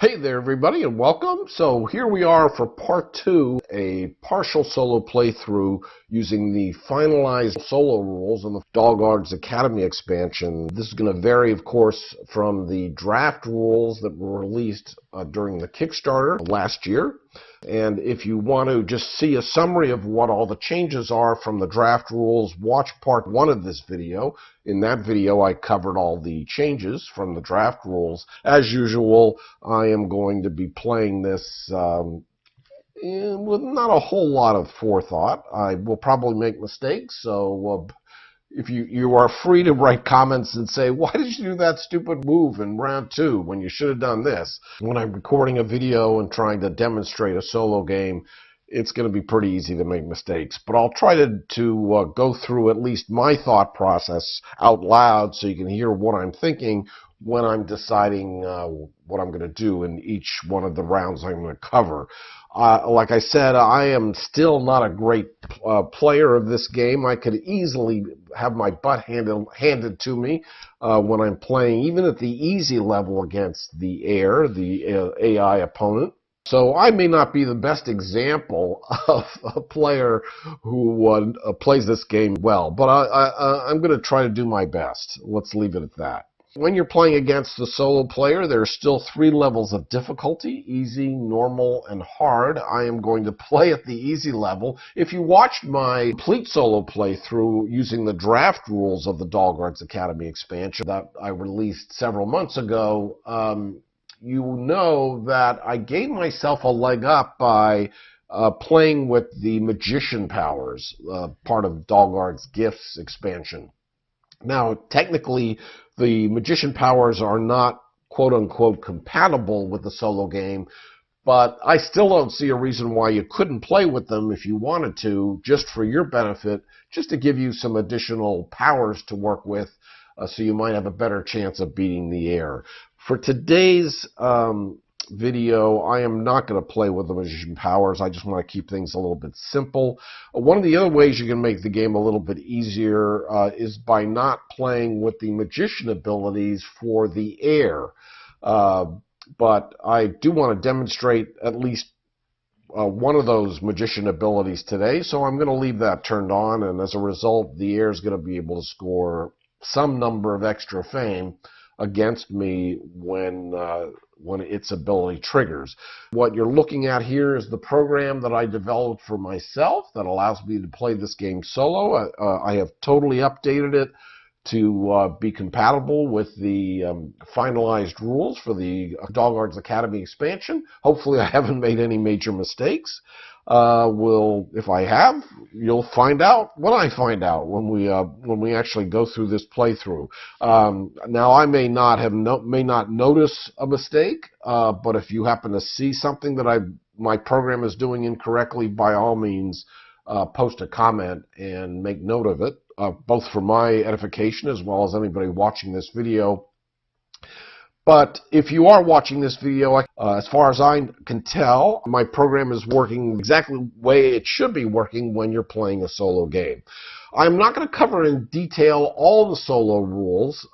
Hey there, everybody, and welcome. So here we are for part 2, a partial solo playthrough using the finalized solo rules in the Dahlgaard's Academy expansion. This is going to vary, of course, from the draft rules that were released during the Kickstarter last year. And if you want to just see a summary of what all the changes are from the draft rules, watch part 1 of this video. In that video, I covered all the changes from the draft rules. As usual, I am going to be playing this with not a whole lot of forethought. I will probably make mistakes, so if you are free to write comments and say, why did you do that stupid move in round 2 when you should have done this? When I'm recording a video and trying to demonstrate a solo game, it's going to be pretty easy to make mistakes. But I'll try to go through at least my thought process out loud so you can hear what I'm thinking when I'm deciding what I'm going to do in each one of the rounds I'm going to cover. Like I said, I am still not a great player of this game. I could easily have my butt handed to me when I'm playing, even at the easy level against the Heir, the AI opponent. So I may not be the best example of a player who plays this game well, but I'm going to try to do my best. Let's leave it at that. When you're playing against the solo player, there are still 3 levels of difficulty: easy, normal, and hard. I am going to play at the easy level. If you watched my complete solo playthrough using the draft rules of the Dahlgaard's Academy expansion that I released several months ago, you know that I gave myself a leg up by playing with the magician powers, part of Dahlgaard's Gifts expansion. Now, technically, the magician powers are not quote-unquote compatible with the solo game, but I still don't see a reason why you couldn't play with them if you wanted to, just for your benefit, just to give you some additional powers to work with, so you might have a better chance of beating the Heir. For today's video, I am not going to play with the magician powers. I just want to keep things a little bit simple. One of the other ways you can make the game a little bit easier is by not playing with the magician abilities for the Heir. But I do want to demonstrate at least one of those magician abilities today, so I'm going to leave that turned on, and as a result, the Heir is going to be able to score some number of extra fame against me when its ability triggers. What you're looking at here is the program that I developed for myself that allows me to play this game solo. I have totally updated it to be compatible with the finalized rules for the Dahlgaard's Academy expansion. Hopefully I haven't made any major mistakes. If I have, you'll find out when I find out, when we actually go through this playthrough. Now, I may not notice a mistake, but if you happen to see something that my program is doing incorrectly, by all means, post a comment and make note of it, both for my edification as well as anybody watching this video. But if you are watching this video, as far as I can tell, my program is working exactly the way it should be working when you're playing a solo game. I'm not going to cover in detail all the solo rules.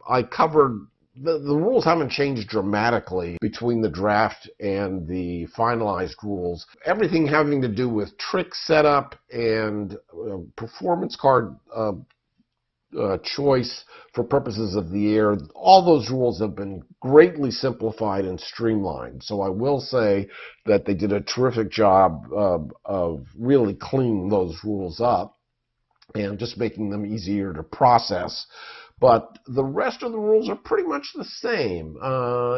I covered the rules haven't changed dramatically between the draft and the finalized rules. Everything having to do with trick setup and performance card choice for purposes of the Heir, all those rules have been greatly simplified and streamlined. So I will say that they did a terrific job of really cleaning those rules up and just making them easier to process. But the rest of the rules are pretty much the same.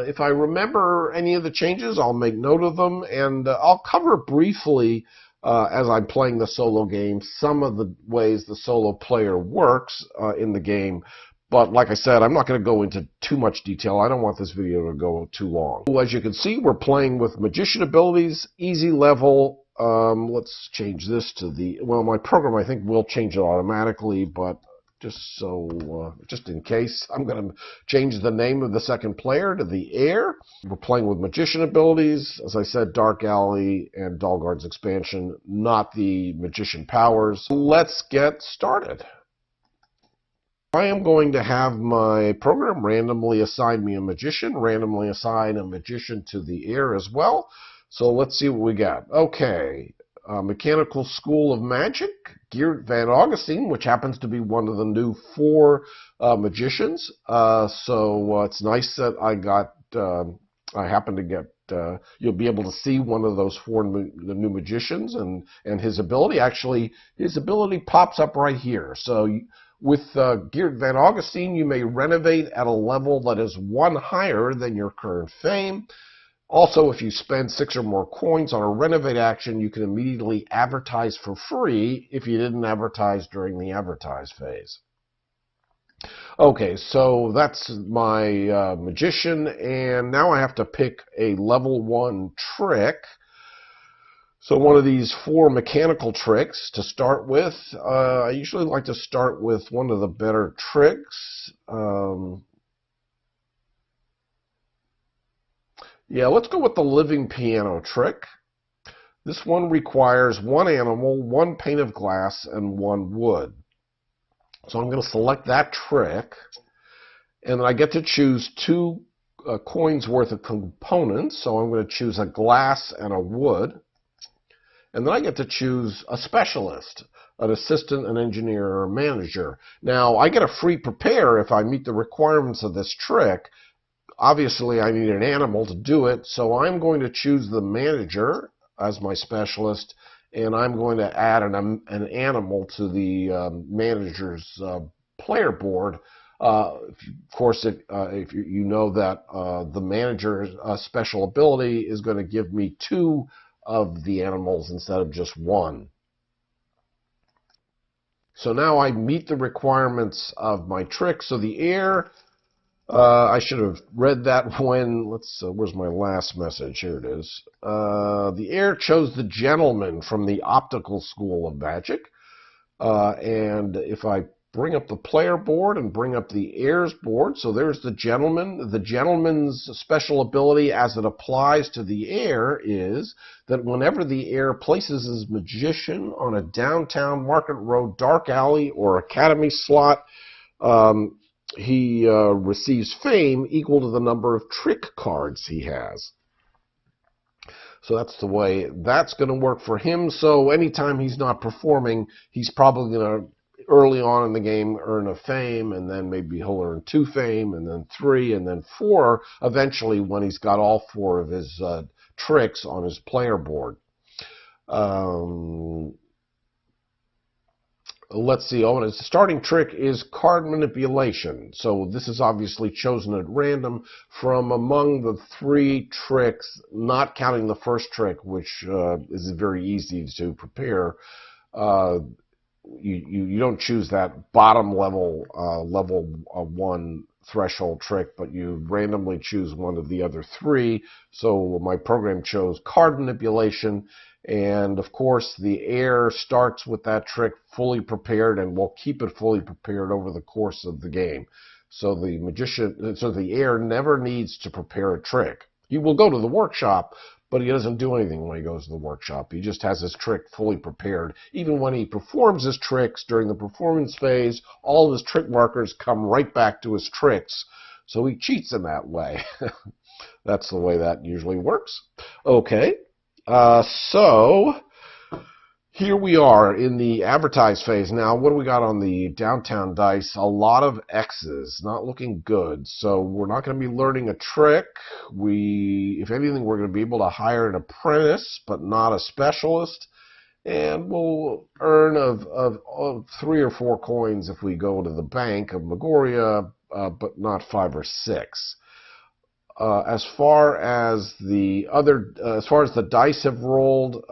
If I remember any of the changes, I'll make note of them, and I'll cover briefly as I'm playing the solo game, some of the ways the solo player works in the game. But like I said, I'm not going to go into too much detail. I don't want this video to go too long. As you can see, we're playing with magician abilities, easy level. Let's change this to my program I think will change it automatically, but just in case, I'm going to change the name of the second player to the Heir. We're playing with magician abilities, as I said, Dark Alley and Dahlgaard's expansion, not the magician powers. Let's get started. I am going to have my program randomly assign me a magician, randomly assign a magician to the heir as well. So let's see what we got. Okay, Mechanical School of Magic, Geert Van Augustine, which happens to be one of the new 4 magicians. So it's nice that I happened to get, you'll be able to see one of those 4 the new magicians and his ability. Actually, his ability pops up right here. So with Geert Van Augustine, you may renovate at a level that is 1 higher than your current fame. Also, if you spend 6 or more coins on a renovate action, you can immediately advertise for free if you didn't advertise during the advertise phase. Okay, so that's my magician, and now I have to pick a level 1 trick. So one of these 4 mechanical tricks to start with. I usually like to start with one of the better tricks. Yeah, let's go with the living piano trick. This one requires 1 animal, 1 pane of glass, and 1 wood. So I'm going to select that trick, and then I get to choose 2 coins worth of components. So I'm going to choose a glass and a wood. And then I get to choose a specialist, an assistant, an engineer, or a manager. Now, I get a free prepare if I meet the requirements of this trick. Obviously, I need an animal to do it, so I'm going to choose the manager as my specialist, and I'm going to add an animal to the manager's player board. Of course, if you know that the manager's special ability is going to give me 2 of the animals instead of just 1. So now I meet the requirements of my trick. So the heir, I should have read that when, where's my last message? Here it is. The heir chose the gentleman from the optical school of magic. And if I bring up the player board and bring up the heir's board, so there's the gentleman. The gentleman's special ability as it applies to the heir is that whenever the heir places his magician on a downtown Market Road dark alley or academy slot, he receives fame equal to the number of trick cards he has. So that's the way that's going to work for him. So anytime he's not performing, he's probably going to, early on in the game, earn a fame, and then maybe he'll earn 2 fame, and then 3, and then 4, eventually when he's got all 4 of his tricks on his player board. Let's see. Oh, and his starting trick is card manipulation. So this is obviously chosen at random from among the 3 tricks, not counting the first trick, which is very easy to prepare. You don't choose that bottom level level 1 threshold trick, but you randomly choose one of the other 3. So my program chose card manipulation, and of course the heir starts with that trick fully prepared and will keep it fully prepared over the course of the game. So the heir never needs to prepare a trick. He will go to the workshop, but he doesn't do anything when he goes to the workshop. He just has his trick fully prepared. Even when he performs his tricks during the performance phase, all of his trick markers come right back to his tricks. So he cheats in that way. That's the way that usually works. Okay, so here we are in the advertise phase. Now, what do we got on the downtown dice? A lot of X's, not looking good. So we're not going to be learning a trick. If anything, we're going to be able to hire an apprentice, but not a specialist. And we'll earn of 3 or 4 coins if we go to the bank of Megoria, but not 5 or 6. As far as the dice have rolled,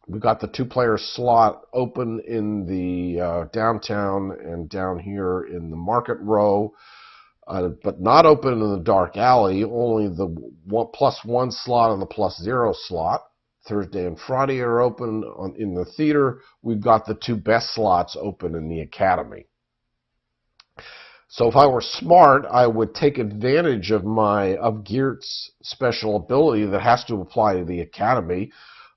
we've got the 2-player slot open in the downtown and down here in the market row, but not open in the dark alley, only the +1 slot and the +0 slot. Thursday and Friday are open in the theater. We've got the 2 best slots open in the academy. So if I were smart, I would take advantage of Geert's special ability that has to apply to the academy,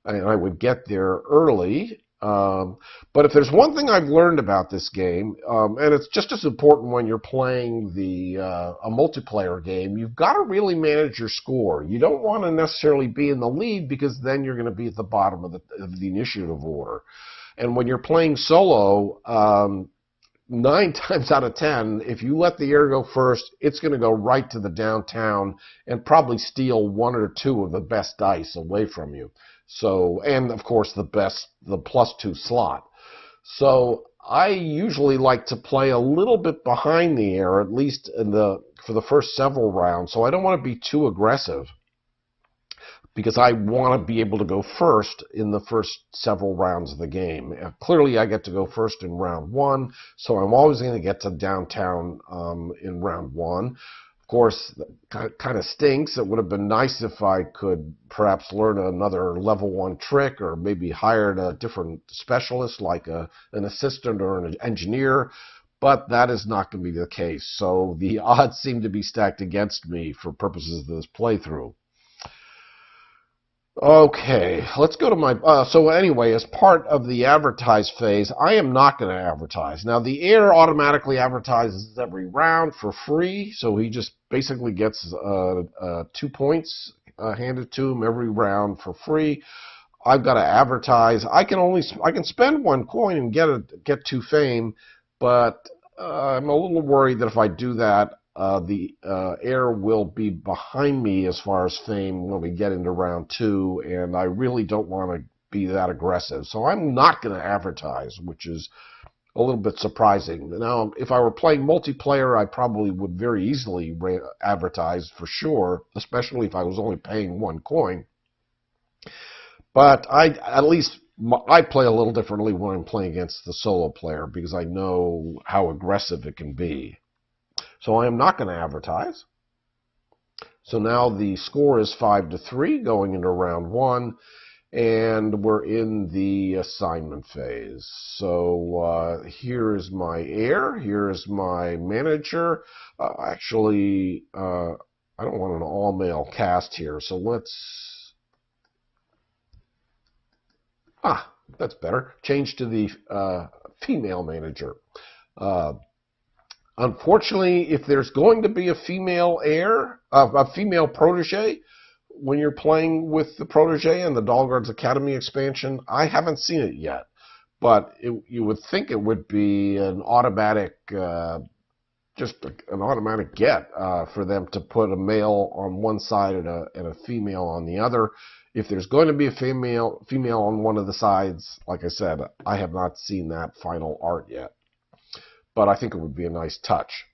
and I would get there early But if there's one thing I've learned about this game, and it's just as important when you're playing a multiplayer game, you've got to really manage your score. You don't want to necessarily be in the lead because then you're going to be at the bottom of the initiative order. And when you're playing solo, 9 times out of 10, if you let the heir go first, it's going to go right to the downtown and probably steal 1 or 2 of the best dice away from you. So, and of course the +2 slot. So I usually like to play a little bit behind the heir, at least for the first several rounds. So I don't want to be too aggressive, because I want to be able to go first in the first several rounds of the game. Clearly, I get to go first in round 1, so I'm always going to get to downtown in round 1. Of course, kind of stinks. It would have been nice if I could perhaps learn another level 1 trick, or maybe hired a different specialist like an assistant or an engineer, but that is not going to be the case. So the odds seem to be stacked against me for purposes of this playthrough. Okay, let's go to my, so anyway, as part of the advertise phase, I am not going to advertise. Now, the heir automatically advertises every round for free, so he just basically gets 2 points handed to him every round for free. I've got to advertise. I can spend 1 coin and get 2 fame, but I'm a little worried that if I do that, the heir will be behind me as far as fame when we get into round 2, and I really don't want to be that aggressive. So I'm not going to advertise, which is a little bit surprising. Now, if I were playing multiplayer, I probably would very easily advertise for sure, especially if I was only paying 1 coin. But at least I play a little differently when I'm playing against the solo player, because I know how aggressive it can be. So I am not going to advertise. So now the score is 5-3 going into round 1, and we're in the assignment phase. So here is my heir, here is my manager. Actually, I don't want an all-male cast here, so let's... that's better. Change to the female manager. Unfortunately, if there's going to be a female heir, a female protege, when you're playing with the protege in the Dahlgaard's Academy expansion, I haven't seen it yet. But you would think it would be an automatic, just an automatic get for them to put a male on one side and a female on the other. If there's going to be a female on one of the sides, like I said, I have not seen that final art yet. But I think it would be a nice touch.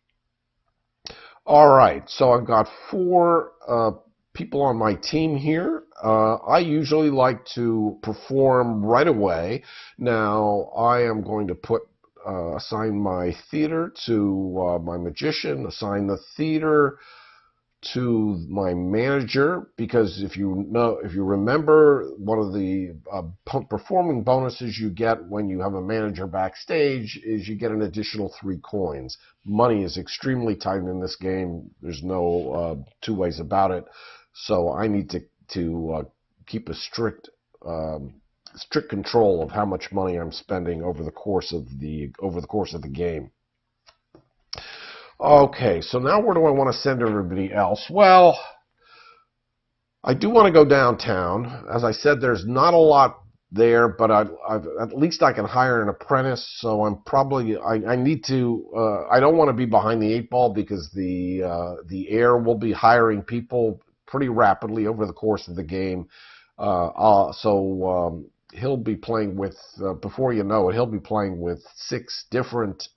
All right, so I've got 4 people on my team here. I usually like to perform right away. Now, I am going to assign my theater to my magician, assign the theater to my manager, because if you remember, one of the performing bonuses you get when you have a manager backstage is you get an additional 3 coins. Money is extremely tight in this game. There's no 2 ways about it. So I need to keep a strict control of how much money I'm spending over the course of the game. Okay, so now where do I want to send everybody else? Well, I do want to go downtown. As I said, there's not a lot there, but at least I can hire an apprentice. So I'm probably I need to. I don't want to be behind the 8 ball, because the heir will be hiring people pretty rapidly over the course of the game. So he'll be playing with, before you know it, he'll be playing with 6 different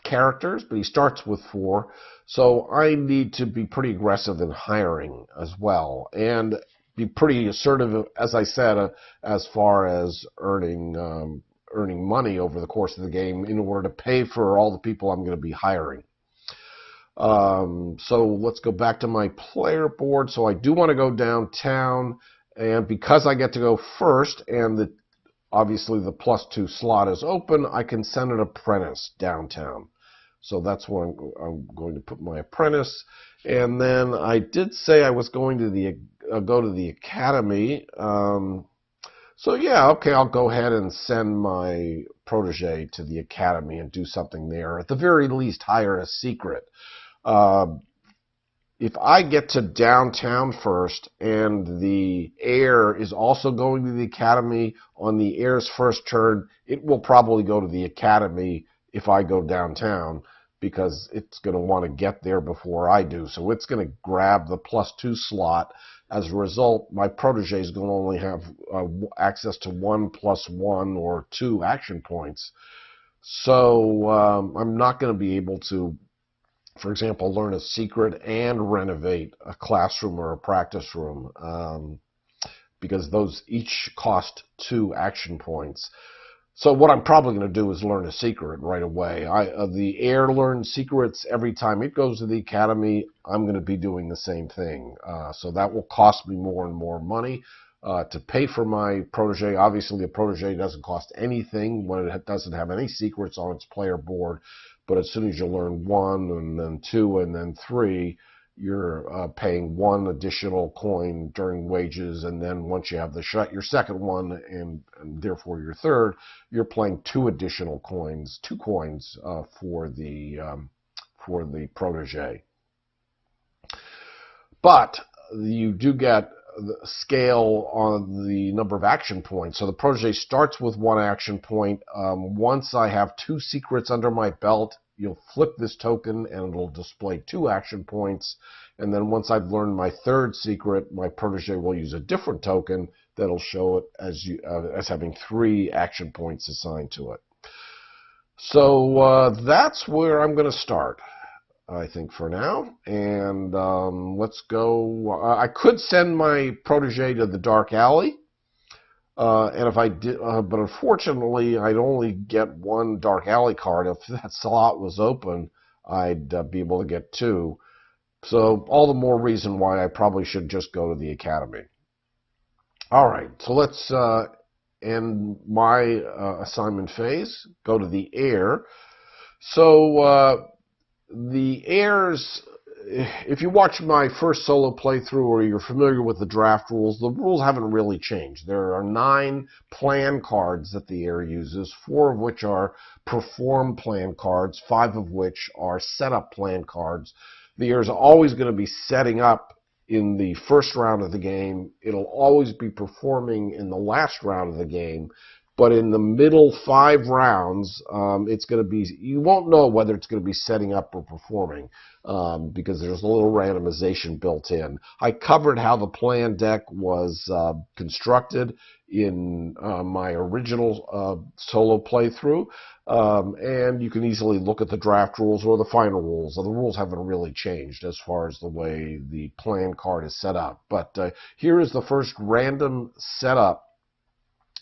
characters, but he starts with 4. So I need to be pretty aggressive in hiring as well, and be pretty assertive, as I said, as far as earning money over the course of the game in order to pay for all the people I'm going to be hiring. So let's go back to my player board. So I do want to go downtown, and because I get to go first, and obviously the +2 slot is open, I can send an apprentice downtown. So that's where I'm going to put my apprentice. And then I did say I was going to the go to the academy. So yeah, okay, I'll go ahead and send my protege to the academy and do something there. At the very least, hire a secret. If I get to downtown first and the heir is also going to the academy on the heir's first turn, it will probably go to the academy if I go downtown, because it's going to want to get there before I do. So it's going to grab the +2 slot. As a result, my protege is going to only have access to 1 + 1 or 2 action points. So I'm not going to be able to, for example, learn a secret and renovate a classroom or a practice room, because those each cost 2 action points. So what I'm probably going to do is learn a secret right away. The heir learns secrets every time it goes to the academy. I'm going to be doing the same thing. So that will cost me more and more money to pay for my protege. Obviously, the protege doesn't cost anything when it doesn't have any secrets on its player board. But as soon as you learn 1 and then 2 and then 3, you're paying 1 additional coin during wages, and then once you have your second one and therefore your third, you're paying 2 additional coins, 2 coins for the protege. But you do get the scale on the number of action points. So the protege starts with 1 action point. Once I have 2 secrets under my belt, you'll flip this token and it'll display 2 action points. And then once I've learned my 3rd secret, my protege will use a different token that'll show it as having 3 action points assigned to it. So that's where I'm going to start, I think, for now. And let's go. I could send my protege to the dark alley. And if I did, but unfortunately, I'd only get 1 dark alley card. If that slot was open, I'd be able to get 2. So all the more reason why I probably should just go to the academy. All right, so let's end my assignment phase. Go to the heir. So the heirs, if you watch my first solo playthrough or you're familiar with the draft rules, the rules haven't really changed. There are 9 plan cards that the heir uses, 4 of which are perform plan cards, 5 of which are setup plan cards. The heir is always going to be setting up in the first round of the game. It'll always be performing in the last round of the game. But in the middle 5 rounds, it's going to be, you won't know whether it's going to be setting up or performing, because there's a little randomization built in. I covered how the plan deck was constructed in my original solo playthrough, and you can easily look at the draft rules or the final rules. The rules haven't really changed as far as the way the plan card is set up. But here is the first random setup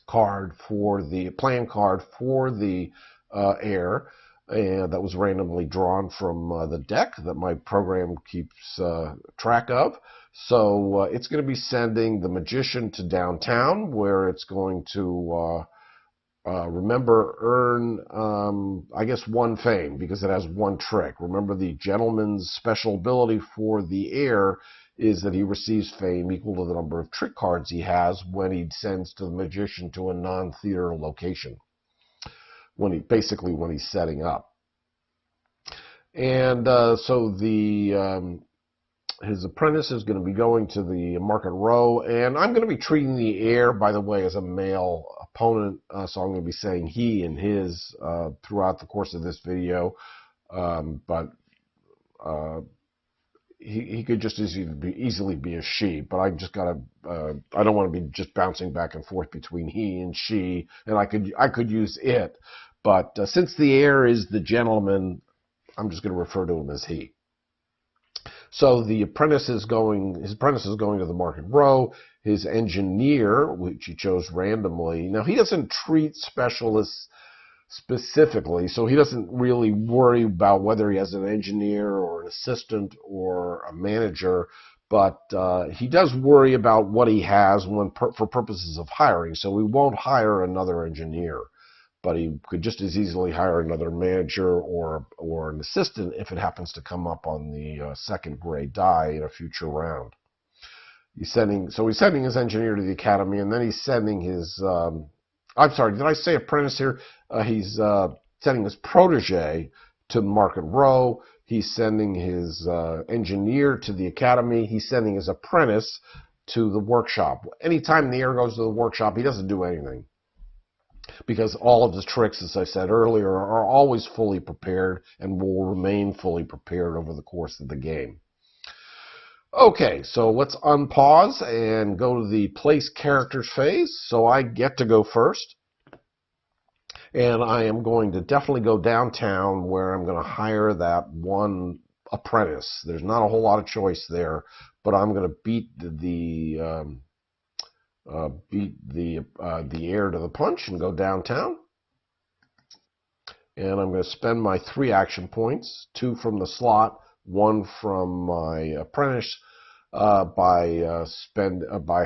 card for the plan card for the heir, and that was randomly drawn from the deck that my program keeps track of. So it's going to be sending the magician to downtown, where it's going to earn, I guess, 1 fame, because it has 1 trick. Remember, the gentleman's special ability for the heir is that he receives fame equal to the number of trick cards he has when he sends to the magician to a non-theater location, when he's setting up. And so his apprentice is going to be going to the market row, and I'm going to be treating the heir, by the way, as a male opponent, so I'm going to be saying he and his throughout the course of this video, but he could just easily be a she, but I just gotta, I don't want to be just bouncing back and forth between he and she, and I could use it, but since the heir is the gentleman, I'm just going to refer to him as he. So the apprentice is going, his apprentice is going to the market row. His engineer, which he chose randomly, now he doesn't treat specialists specifically, so he doesn't really worry about whether he has an engineer or an assistant or a manager, but he does worry about what he has for purposes of hiring, so we won't hire another engineer, but he could just as easily hire another manager or an assistant if it happens to come up on the 2nd grade die in a future round. He's sending his engineer to the academy, and then he's sending his, I'm sorry, did I say apprentice here? He's sending his protege to Market Row. He's sending his engineer to the academy. He's sending his apprentice to the workshop. Anytime the heir goes to the workshop, he doesn't do anything, because all of his tricks, as I said earlier, are always fully prepared and will remain fully prepared over the course of the game. Okay, so let's unpause and go to the place characters phase. So I get to go first. And I am going to definitely go downtown, where I'm going to hire that one apprentice. There's not a whole lot of choice there, but I'm going to beat the heir to the punch and go downtown. And I'm going to spend my 3 action points, 2 from the slot, 1 from my apprentice, by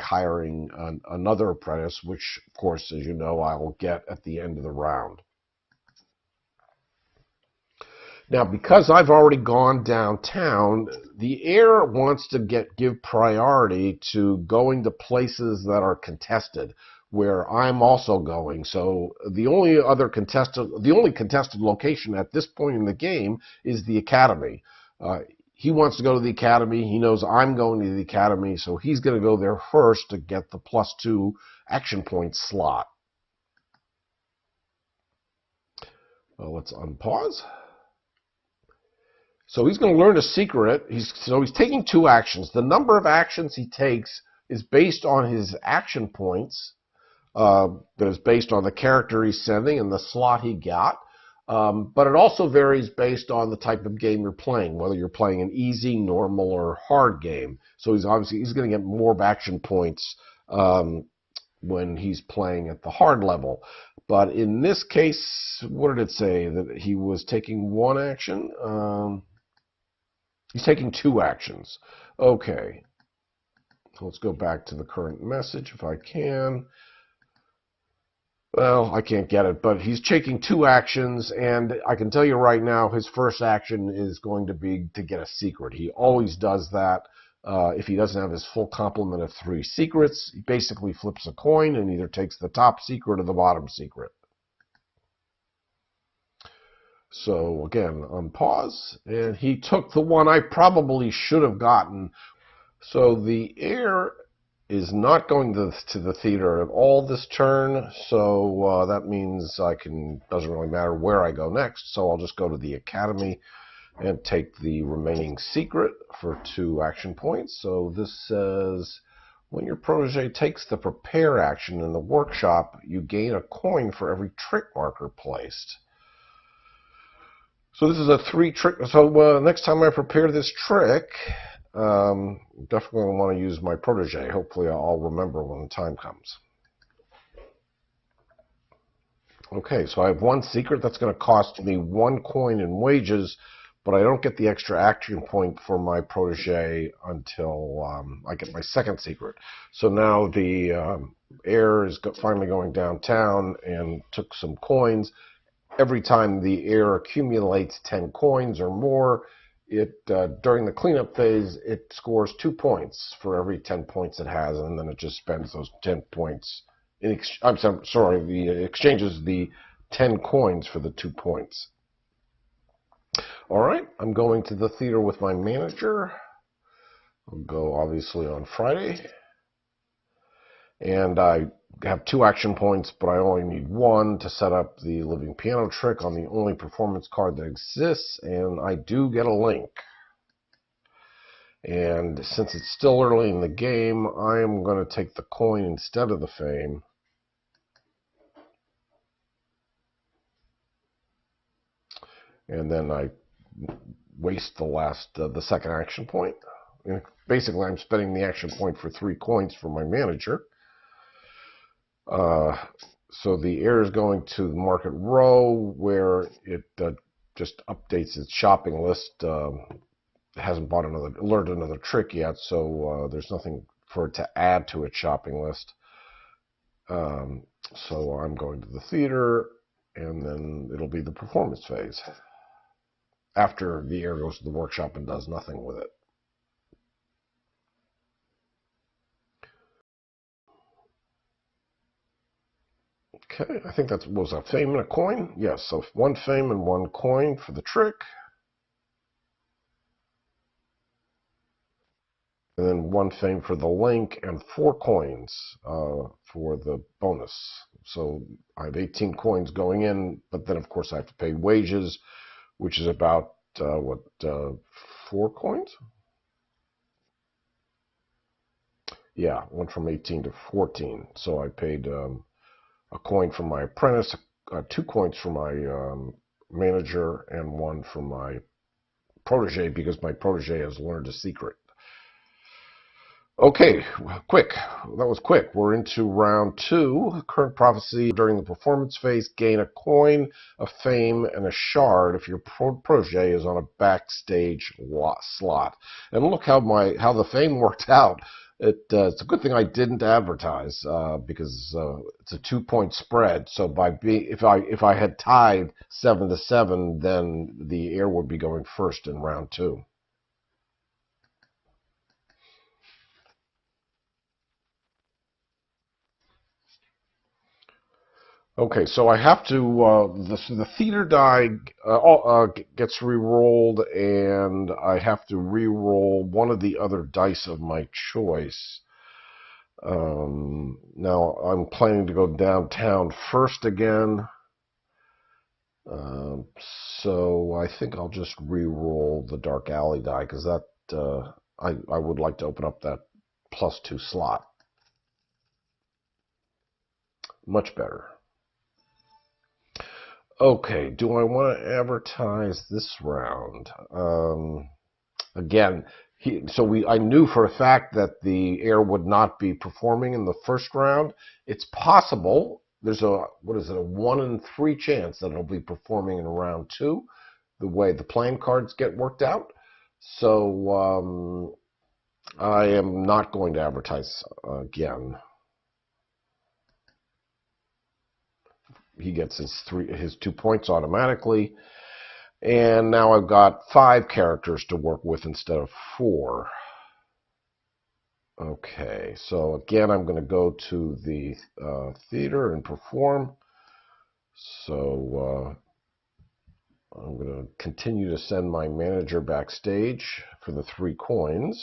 hiring another apprentice, which, of course, as you know, I will get at the end of the round. Now, because I've already gone downtown, the heir wants to give priority to going to places that are contested, where I'm also going. So the only contested location at this point in the game is the academy. He wants to go to the academy. He knows I'm going to the academy, so he's going to go there first to get the +2 action point slot. Let's unpause. So he's going to learn a secret. He's taking 2 actions. The number of actions he takes is based on his action points. That is based on the character he's sending and the slot he got. But it also varies based on the type of game you're playing, whether you're playing an easy, normal, or hard game. So he's going to get more action points when he's playing at the hard level. But in this case, what did it say? That he was taking 1 action? He's taking 2 actions. Okay. Let's go back to the current message if I can. Well, I can't get it, but he's taking 2 actions, and I can tell you right now his first action is going to be to get a secret. He always does that. If he doesn't have his full complement of 3 secrets, he basically flips a coin and either takes the top secret or the bottom secret. So again, unpause, and he took the one I probably should have gotten. So the heir is not going to the theater at all this turn, so that means doesn't really matter where I go next, so I'll just go to the academy and take the remaining secret for 2 action points. So this says, when your protege takes the prepare action in the workshop, you gain a coin for every trick marker placed. So this is a 3 trick. So next time I prepare this trick, definitely want to use my protege. Hopefully I'll remember when the time comes. Okay, so I have 1 secret that's going to cost me 1 coin in wages, but I don't get the extra action point for my protege until I get my 2nd secret. So now the heir is finally going downtown and took some coins. Every time the heir accumulates 10 coins or more, during the cleanup phase, it scores 2 points for every 10 points it has, and then it just spends those 10 points. It exchanges the 10 coins for the 2 points. All right, I'm going to the theater with my manager. I'll go obviously on Friday, and I have 2 action points, but I only need 1 to set up the living piano trick on the only performance card that exists, and I do get a link. And since it's still early in the game, I am going to take the coin instead of the fame. And then I waste the 2nd action point. And basically, I'm spending the action point for 3 coins for my manager. So the heir is going to Market Row, where it just updates its shopping list. It hasn't learned another trick yet, so there's nothing for it to add to its shopping list. So I'm going to the theater, and then it'll be the performance phase, after the heir goes to the workshop and does nothing with it. Okay, I think that was a fame and a coin. Yes, so 1 fame and 1 coin for the trick. And then 1 fame for the link and 4 coins for the bonus. So I have 18 coins going in, but then of course I have to pay wages, which is about, 4 coins? Yeah, went from 18 to 14. So I paid a coin for my apprentice, 2 coins for my manager, and 1 for my protege, because my protege has learned a secret. Okay, quick. That was quick. We're into round 2. Current prophecy: during the performance phase, gain a coin, a fame, and a shard if your protege is on a backstage slot. And look how the fame worked out. It's a good thing I didn't advertise because it's a 2-point spread. So if I had tied 7-7, then the heir would be going first in round 2. Okay, so I have to, the theater die gets re-rolled, and I have to re-roll one of the other dice of my choice. Now, I'm planning to go downtown first again, so I think I'll just re-roll the dark alley die, because that, I would like to open up that +2 slot. Much better. Okay, do I want to advertise this round? Again, I knew for a fact that the heir would not be performing in the first round. It's possible. There's a 1 in 3 chance that it'll be performing in round 2, the way the playing cards get worked out. So I am not going to advertise again. He gets his 2 points automatically. And now I've got 5 characters to work with instead of 4. Okay, so again, I'm going to go to the theater and perform. So I'm going to continue to send my manager backstage for the 3 coins.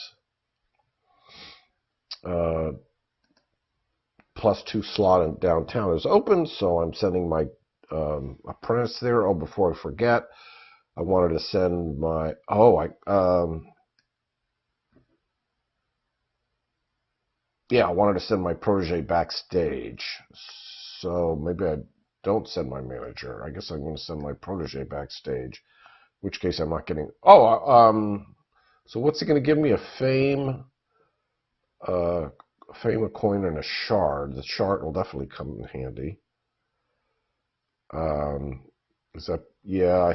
+2 slot in downtown is open, so I'm sending my apprentice there. Oh, before I forget, I wanted to send my, I wanted to send my protege backstage. So maybe I don't send my manager. I guess I'm going to send my protege backstage, in which case I'm not getting, so what's he going to give me? A fame, a coin, and a shard. The shard will definitely come in handy. I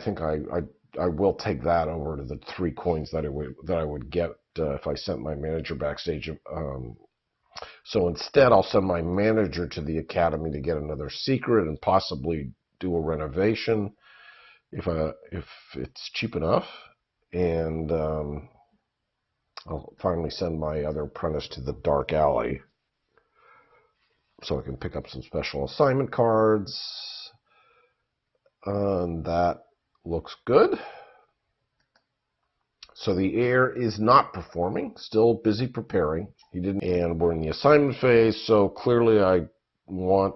think I will take that over to the 3 coins that I would get if I sent my manager backstage. So instead, I'll send my manager to the academy to get another secret and possibly do a renovation if it's cheap enough. And I'll finally send my other apprentice to the dark alley so I can pick up some special assignment cards. And that looks good. So the heir is not performing, still busy preparing. And we're in the assignment phase, so clearly I want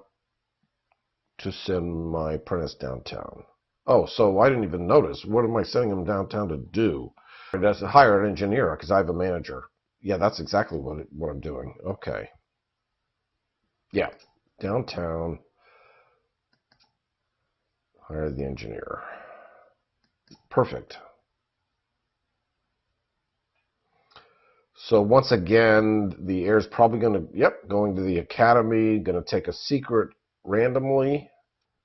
to send my apprentice downtown. Oh, so I didn't even notice. What am I sending him downtown to do? That's to hire an engineer, because I have a manager. Yeah, that's exactly what I'm doing. Okay. Yeah, downtown, hire the engineer. Perfect. So once again, the heir is probably going to the academy, going to take a secret randomly,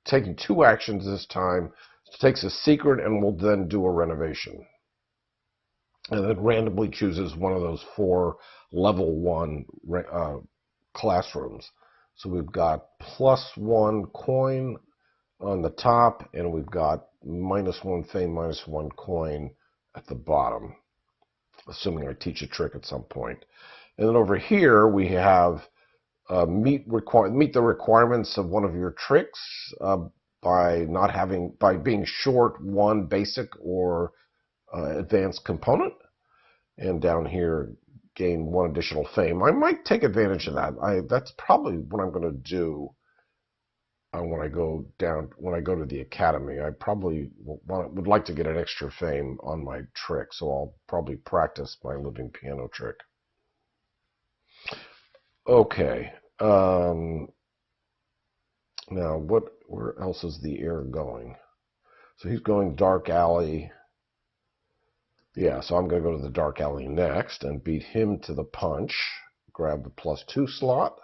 taking 2 actions this time. Takes a secret and will then do a renovation. And then randomly chooses one of those 4 level 1 classrooms. So we've got +1 coin on the top, and we've got -1 fame, -1 coin at the bottom, assuming I teach a trick at some point. And then over here we have meet the requirements of one of your tricks by being short one basic or advanced component, and down here gain one additional fame. I might take advantage of that. That's probably what I'm going to do when I go to the academy. I probably would like to get an extra fame on my trick, so I'll probably practice my living piano trick. Okay. Now, where else is the Heir going? So he's going dark alley. Yeah, so I'm going to go to the dark alley next and beat him to the punch. Grab the +2 slot.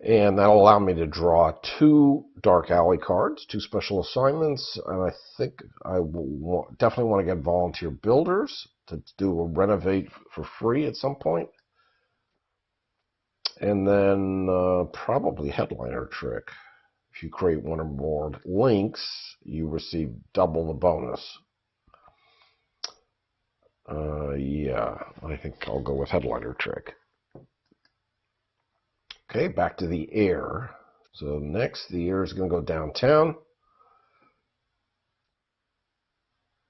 And that'll allow me to draw 2 dark alley cards, 2 special assignments. And I think I will definitely want to get volunteer builders to do a renovate for free at some point. And then probably headliner trick. If you create one or more links, you receive double the bonus. Yeah, I think I'll go with headliner trick. Okay, back to the Heir. So next, the Heir is going to go downtown.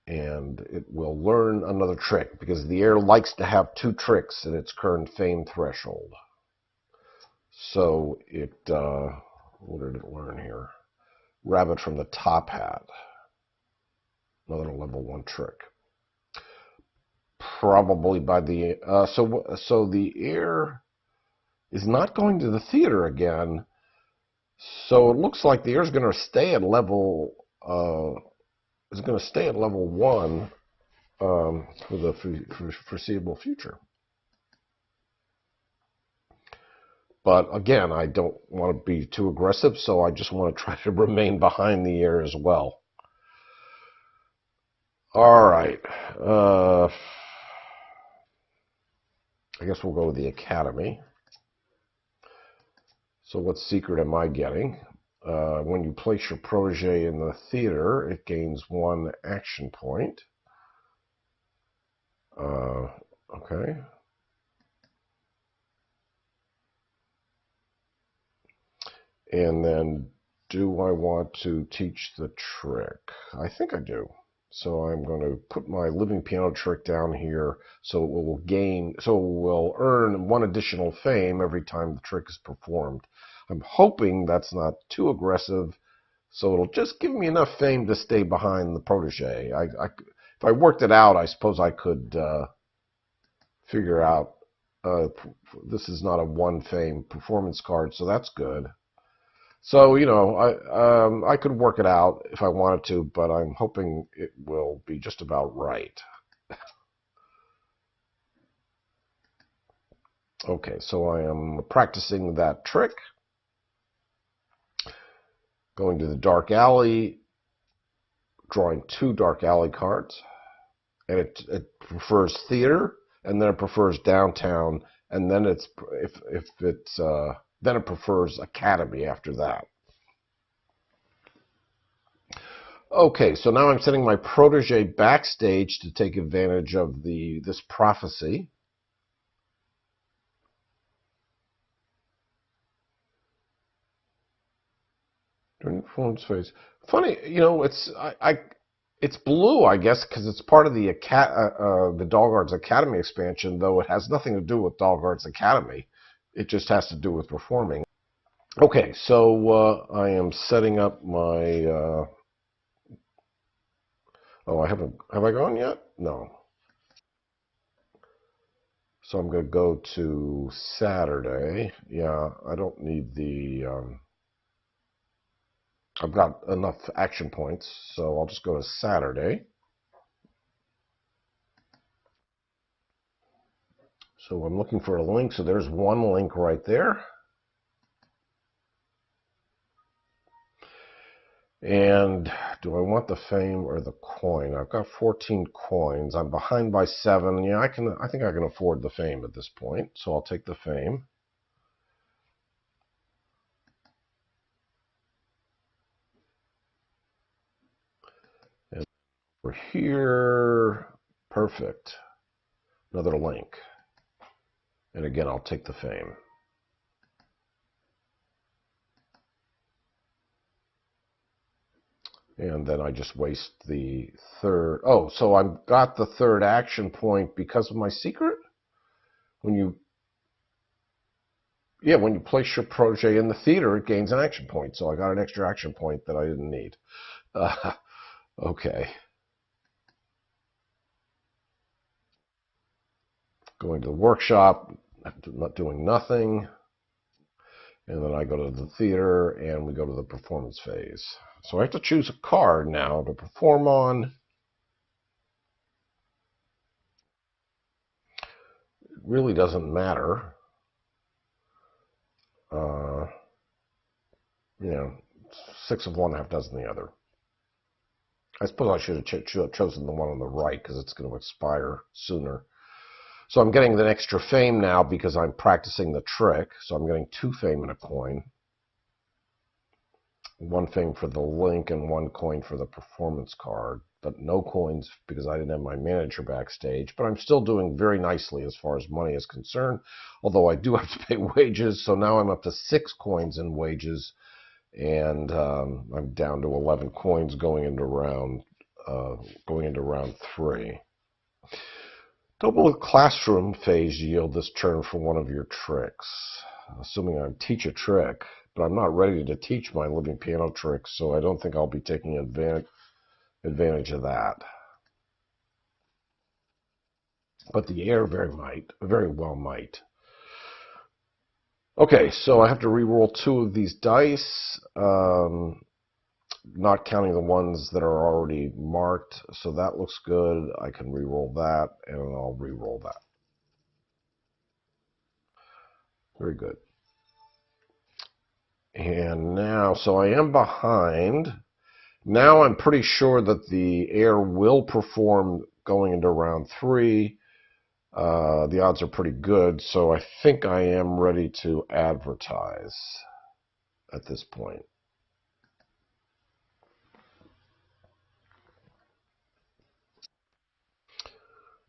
And it will learn another trick, because the Heir likes to have 2 tricks in its current fame threshold. So it, what did it learn here? Rabbit from the top hat. Another level 1 trick. Probably by the, so the Heir is not going to the theater again. So it looks like the Heir is going to stay at level, is going to stay at level 1 for the foreseeable future. But again, I don't want to be too aggressive, so I just want to try to remain behind the Heir as well. All right. I guess we'll go with the academy. So what secret am I getting? When you place your protege in the theater, it gains 1 action point. Okay. And then, do I want to teach the trick? I think I do. So I'm going to put my living piano trick down here, so it will earn 1 additional fame every time the trick is performed. I'm hoping that's not too aggressive, so it'll just give me enough fame to stay behind the protege. If I worked it out, I suppose I could figure out this is not a 1 fame performance card, so that's good. So, you know, I could work it out if I wanted to, but I'm hoping it will be just about right. Okay, so I am practicing that trick. Going to the dark alley, drawing 2 dark alley cards. And it prefers theater, and then it prefers downtown, and then then it prefers academy after that. Okay, so now I'm sending my protege backstage to take advantage of this prophecy. During performance phase. Funny, you know, it's blue, I guess, because it's part of the Dahlgaard's Academy expansion, though it has nothing to do with Dahlgaard's Academy. It just has to do with performing. Okay, so I am setting up my... oh, have I gone yet? No. So I'm going to go to Saturday. Yeah, I don't need the... I've got enough action points, so I'll just go to Saturday. So I'm looking for a link, so there's 1 link right there. And do I want the fame or the coin? I've got 14 coins. I'm behind by 7. Yeah, I think I can afford the fame at this point, so I'll take the fame. And over here, perfect. Another link. And again, I'll take the fame. And then I just waste the third. Oh, so I've got the third action point because of my secret? When you place your protege in the theater, it gains an action point. So I got an extra action point that I didn't need. Okay. Going to the workshop, not doing nothing. And then I go to the theater, and we go to the performance phase. So I have to choose a card now to perform on. It really doesn't matter. You know, 6 of one, half dozen the other. I suppose I should have chosen the one on the right because it's going to expire sooner. So I'm getting the extra fame now because I'm practicing the trick. So I'm getting 2 fame and a coin. 1 fame for the link and 1 coin for the performance card. But no coins because I didn't have my manager backstage. But I'm still doing very nicely as far as money is concerned. Although I do have to pay wages. So now I'm up to 6 coins in wages. And I'm down to 11 coins going into round 3. Double classroom phase yield this turn for one of your tricks. Assuming I teach a trick, but I'm not ready to teach my living piano trick, so I don't think I'll be taking advantage of that. But the Heir very well might. Okay, so I have to re-roll 2 of these dice, not counting the ones that are already marked. So that looks good. I can re-roll that, and I'll re-roll that. Very good. And now, so I am behind. Now I'm pretty sure that the Heir will perform going into round 3. The odds are pretty good, so I think I am ready to advertise at this point.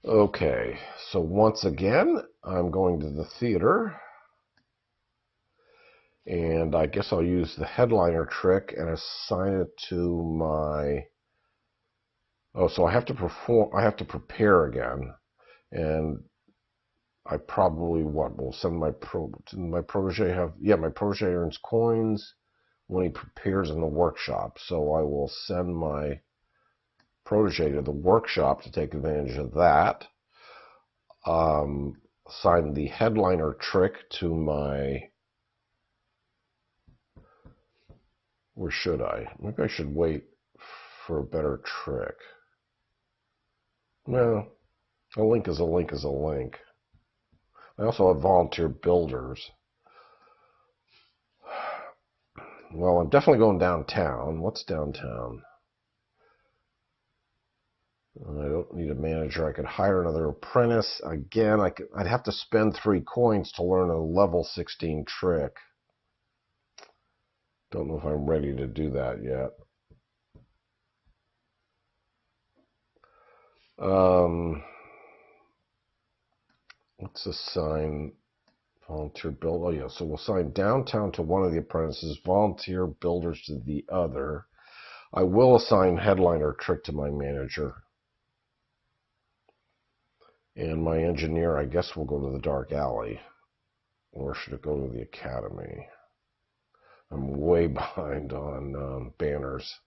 Okay, so once again, I'm going to the theater. And I guess I'll use the headliner trick and assign it to my... Oh, so I have to prepare again. And I probably, will send my protege have... Yeah, my protege earns coins when he prepares in the workshop. So I will send my protege to the workshop to take advantage of that. Assign the headliner trick to my... Or should I? Maybe I should wait for a better trick. No, a link is a link is a link. I also have volunteer builders. Well, I'm definitely going downtown. What's downtown? I don't need a manager. I could hire another apprentice. Again, I'd have to spend 3 coins to learn a level 16 trick. Don't know if I'm ready to do that yet. Let's assign volunteer build. Oh yeah, so we'll assign downtown to one of the apprentices, volunteer builders to the other. I will assign headliner trick to my manager. And my engineer, I guess, will go to the dark alley. Or should it go to the academy? I'm way behind on banners.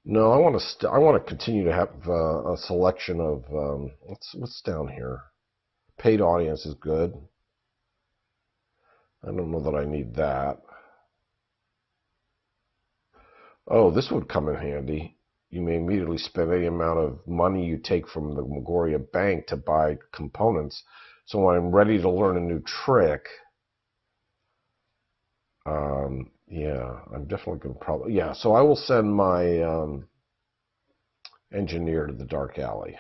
No, I want to continue to have a selection of what's down here. Paid audience is good. I don't know that I need that. Oh, this would come in handy. You may immediately spend any amount of money you take from the Megoria Bank to buy components. So when I'm ready to learn a new trick, yeah, I'm definitely going to probably... Yeah, so I will send my engineer to the dark alley.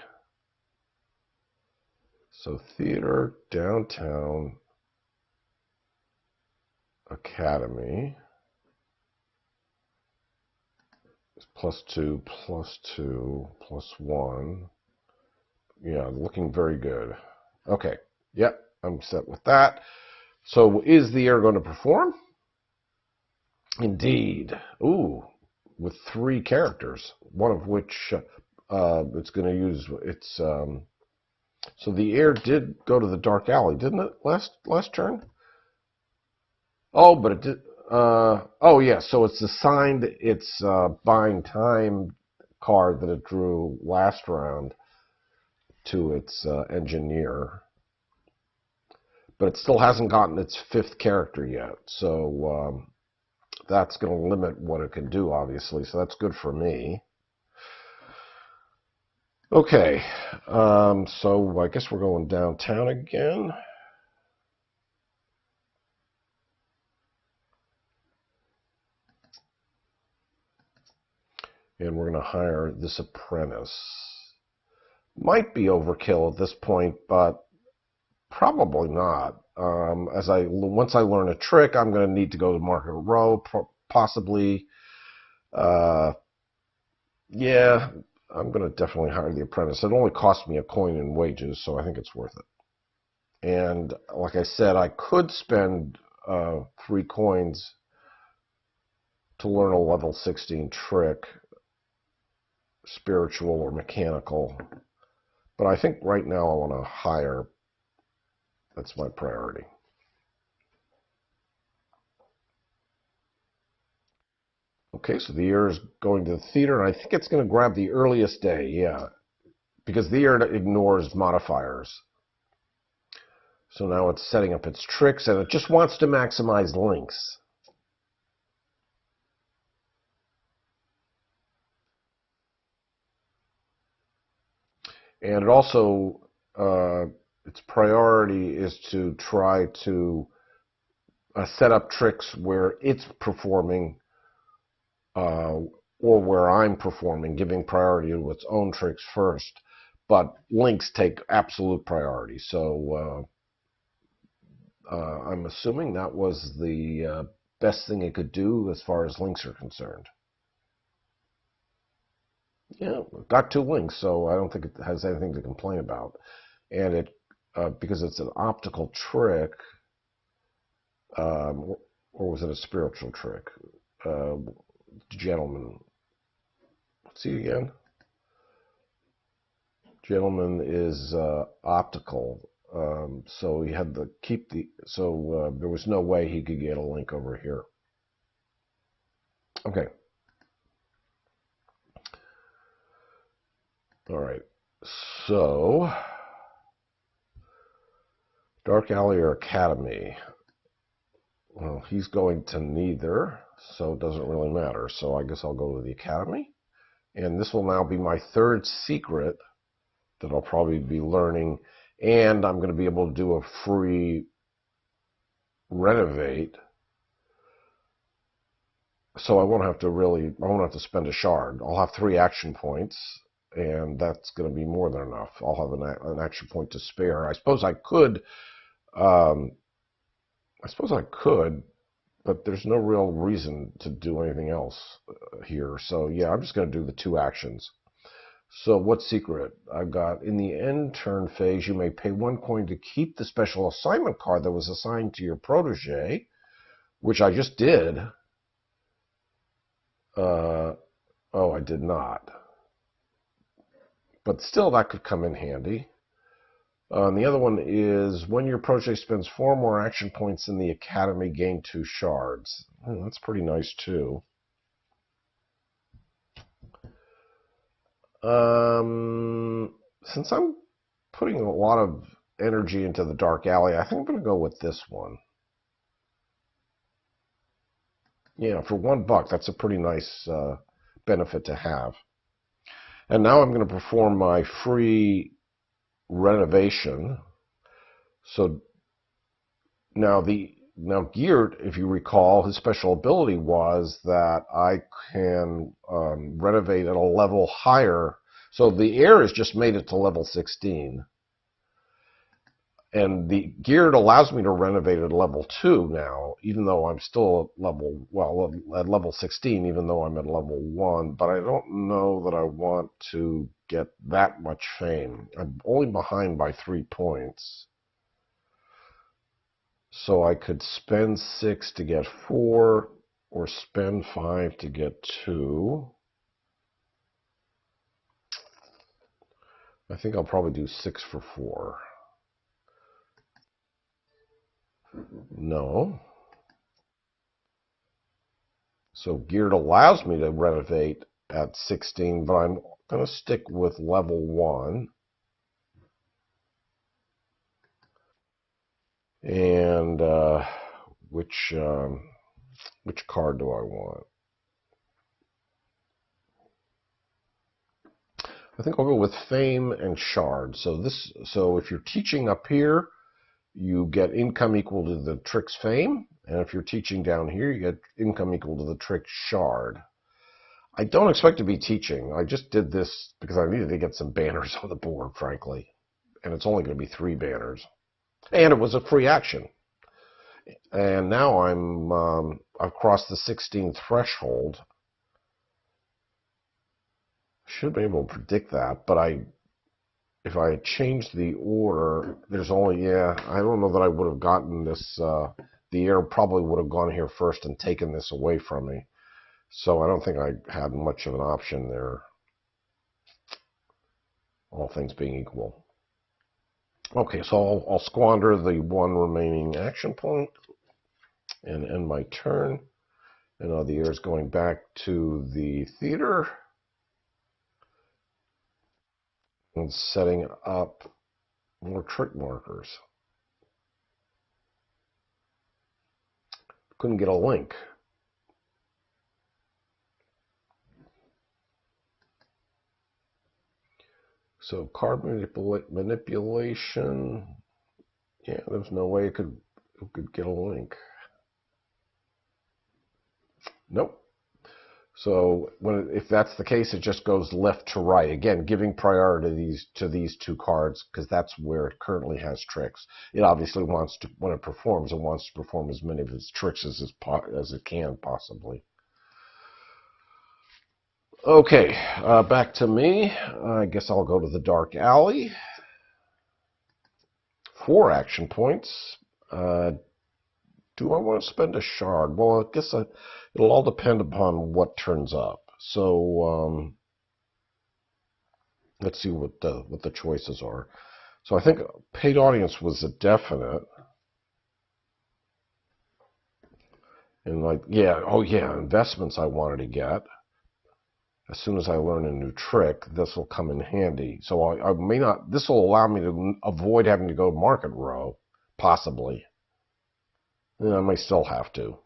So theater, downtown, academy. +2, +2, +1. Yeah, looking very good. Okay, yep, I'm set with that. So is the Heir going to perform? Indeed. Ooh, with 3 characters, one of which it's going to use. It's so the Heir did go to the Dark Alley, didn't it? Last turn. Oh, but it did. Oh yeah. So it's assigned its buying time card that it drew last round to its engineer, but it still hasn't gotten its 5th character yet. So that's going to limit what it can do, obviously. So that's good for me. Okay, so I guess we're going downtown again. And we're going to hire this apprentice. Might be overkill at this point, but probably not. Once I learn a trick, I'm going to need to go to Market Row, possibly. Yeah, I'm going to definitely hire the apprentice. It only cost me a coin in wages, so I think it's worth it. And like I said, I could spend 3 coins to learn a level 16 trick, spiritual or mechanical. But I think right now I want to hire. That's my priority. Okay, so the Heir is going to the theater, and I think it's going to grab the earliest day, yeah, because the Heir ignores modifiers. So now it's setting up its tricks, and it just wants to maximize links. And it also, its priority is to try to set up tricks where it's performing or where I'm performing, giving priority to its own tricks first. But links take absolute priority. So I'm assuming that was the best thing it could do as far as links are concerned. Yeah, got 2 links, so I don't think it has anything to complain about. And it, because it's an optical trick, or was it a spiritual trick? Gentleman. What's he again? Gentleman is optical, so he had to keep the. So there was no way he could get a link over here. Okay. All right. So Dark Alley or Academy. Well, he's going to neither, so it doesn't really matter. So I guess I'll go to the Academy. And this will now be my 3rd secret that I'll probably be learning. And I'm going to be able to do a free renovate. So I won't have to spend a shard. I'll have 3 action points, and that's going to be more than enough. I'll have an action point to spare. I suppose I could, but there's no real reason to do anything else here. So yeah, I'm just going to do the 2 actions. So what secret? I've got, in the end turn phase, you may pay 1 coin to keep the special assignment card that was assigned to your protege, which I just did. Oh, I did not. But still, that could come in handy. And the other one is, when your protege spends 4 more action points in the Academy, gain 2 shards. That's pretty nice, too. Since I'm putting a lot of energy into the Dark Alley, I think I'm going to go with this one. Yeah, for $1, that's a pretty nice benefit to have. And now I'm going to perform my free renovation. So now Geared, if you recall, his special ability was that I can renovate at a level higher. So the Heir has just made it to level 16. And the geared allows me to renovate at level 2 now, even though I'm still at level 16, even though I'm at level 1. But I don't know that I want to get that much fame. I'm only behind by 3 points. So I could spend 6 to get 4, or spend 5 to get 2. I think I'll probably do 6 for 4. No. So geared allows me to renovate at 16, but I'm going to stick with level 1. And which card do I want? I think I'll go with Fame and Shard. So if you're teaching up here, you get income equal to the Trick's Fame, and if you're teaching down here, you get income equal to the Trick's Shard. I don't expect to be teaching. I just did this because I needed to get some banners on the board, frankly, and it's only going to be 3 banners, and it was a free action. And now I've crossed the 16 threshold. Should have been able to predict that, but if I had changed the order, there's only, I don't know that I would have gotten this. The Heir probably would have gone here first and taken this away from me. So I don't think I had much of an option there, all things being equal. Okay, so I'll squander the 1 remaining action point and end my turn. And now the Heir's going back to the theater and setting up more trick markers. Couldn't get a link. So card manipulation. Yeah, there's no way it could get a link. Nope. So if that's the case, it just goes left to right. Again, giving priority to these 2 cards because that's where it currently has tricks. It obviously wants to, when it performs, it wants to perform as many of its tricks as it can possibly. Okay, back to me. I guess I'll go to the dark alley. 4 action points. Do I want to spend a shard? Well, I guess it'll all depend upon what turns up. So let's see what the choices are. So I think paid audience was a definite. And investments I wanted to get. As soon as I learn a new trick, this will come in handy. So I may not. This will allow me to avoid having to go to market row, possibly. And I may still have to.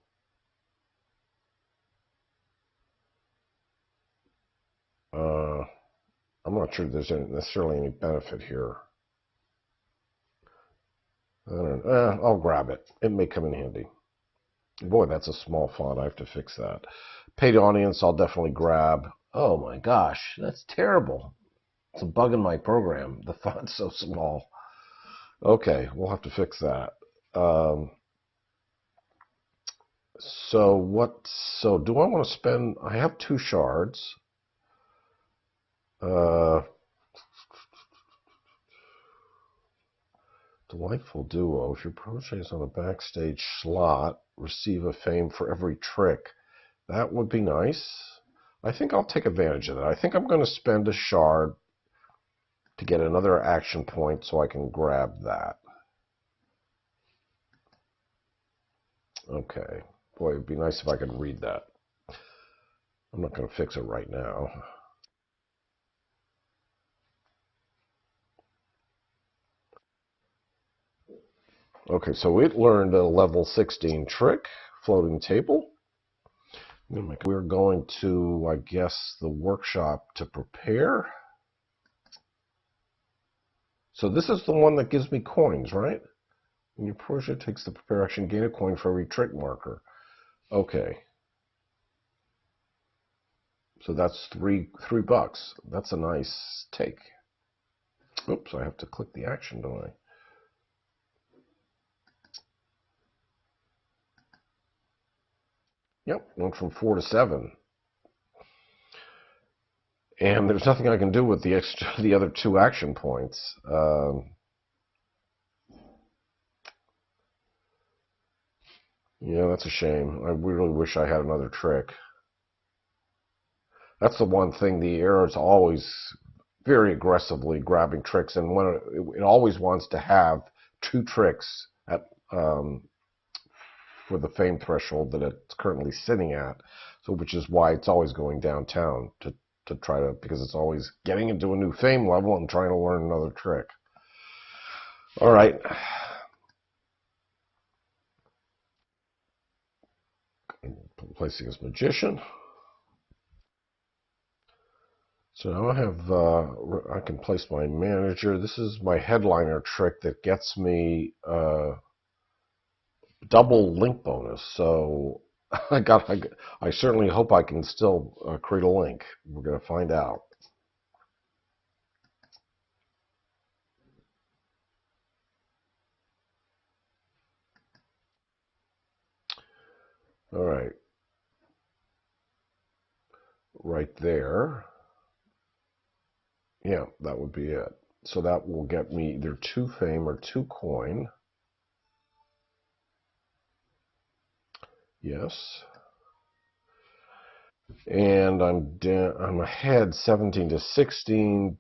I'm not sure there's necessarily any benefit here. I'll grab it. It may come in handy. Boy, that's a small font. I have to fix that. Paid audience, I'll definitely grab. Oh my gosh, that's terrible. It's a bug in my program. The font's so small. Okay, we'll have to fix that. So do I want to spend, I have 2 shards. Delightful duo. If your protege is on a backstage slot, receive a fame for every trick. That would be nice. I think I'll take advantage of that. I think I'm going to spend a shard to get another action point so I can grab that. Okay. Boy, it'd be nice if I could read that. I'm not going to fix it right now. Okay, so it learned a level 16 trick, floating table. We're going to, I guess, the workshop to prepare. So this is the one that gives me coins, right? When your protege takes the prepare action, gain a coin for every trick marker. Okay. So that's $3. That's a nice take. Oops, I have to click the action, don't I? Yep, went from 4 to 7. And there's nothing I can do with the other 2 action points. Yeah, that's a shame. I really wish I had another trick. That's the one thing. The Heir is always very aggressively grabbing tricks, and when it always wants to have 2 tricks at for the fame threshold that it's currently sitting at. So, which is why it's always going downtown to try to, because it's always getting into a new fame level and trying to learn another trick. All right. Placing his magician. So now I have, I can place my manager. This is my headliner trick that gets me double link bonus. So I certainly hope I can still create a link. We're going to find out. All right. Right there. Yeah, that would be it. So that will get me either 2 fame or 2 coin. Yes. And I'm ahead 17 to 16,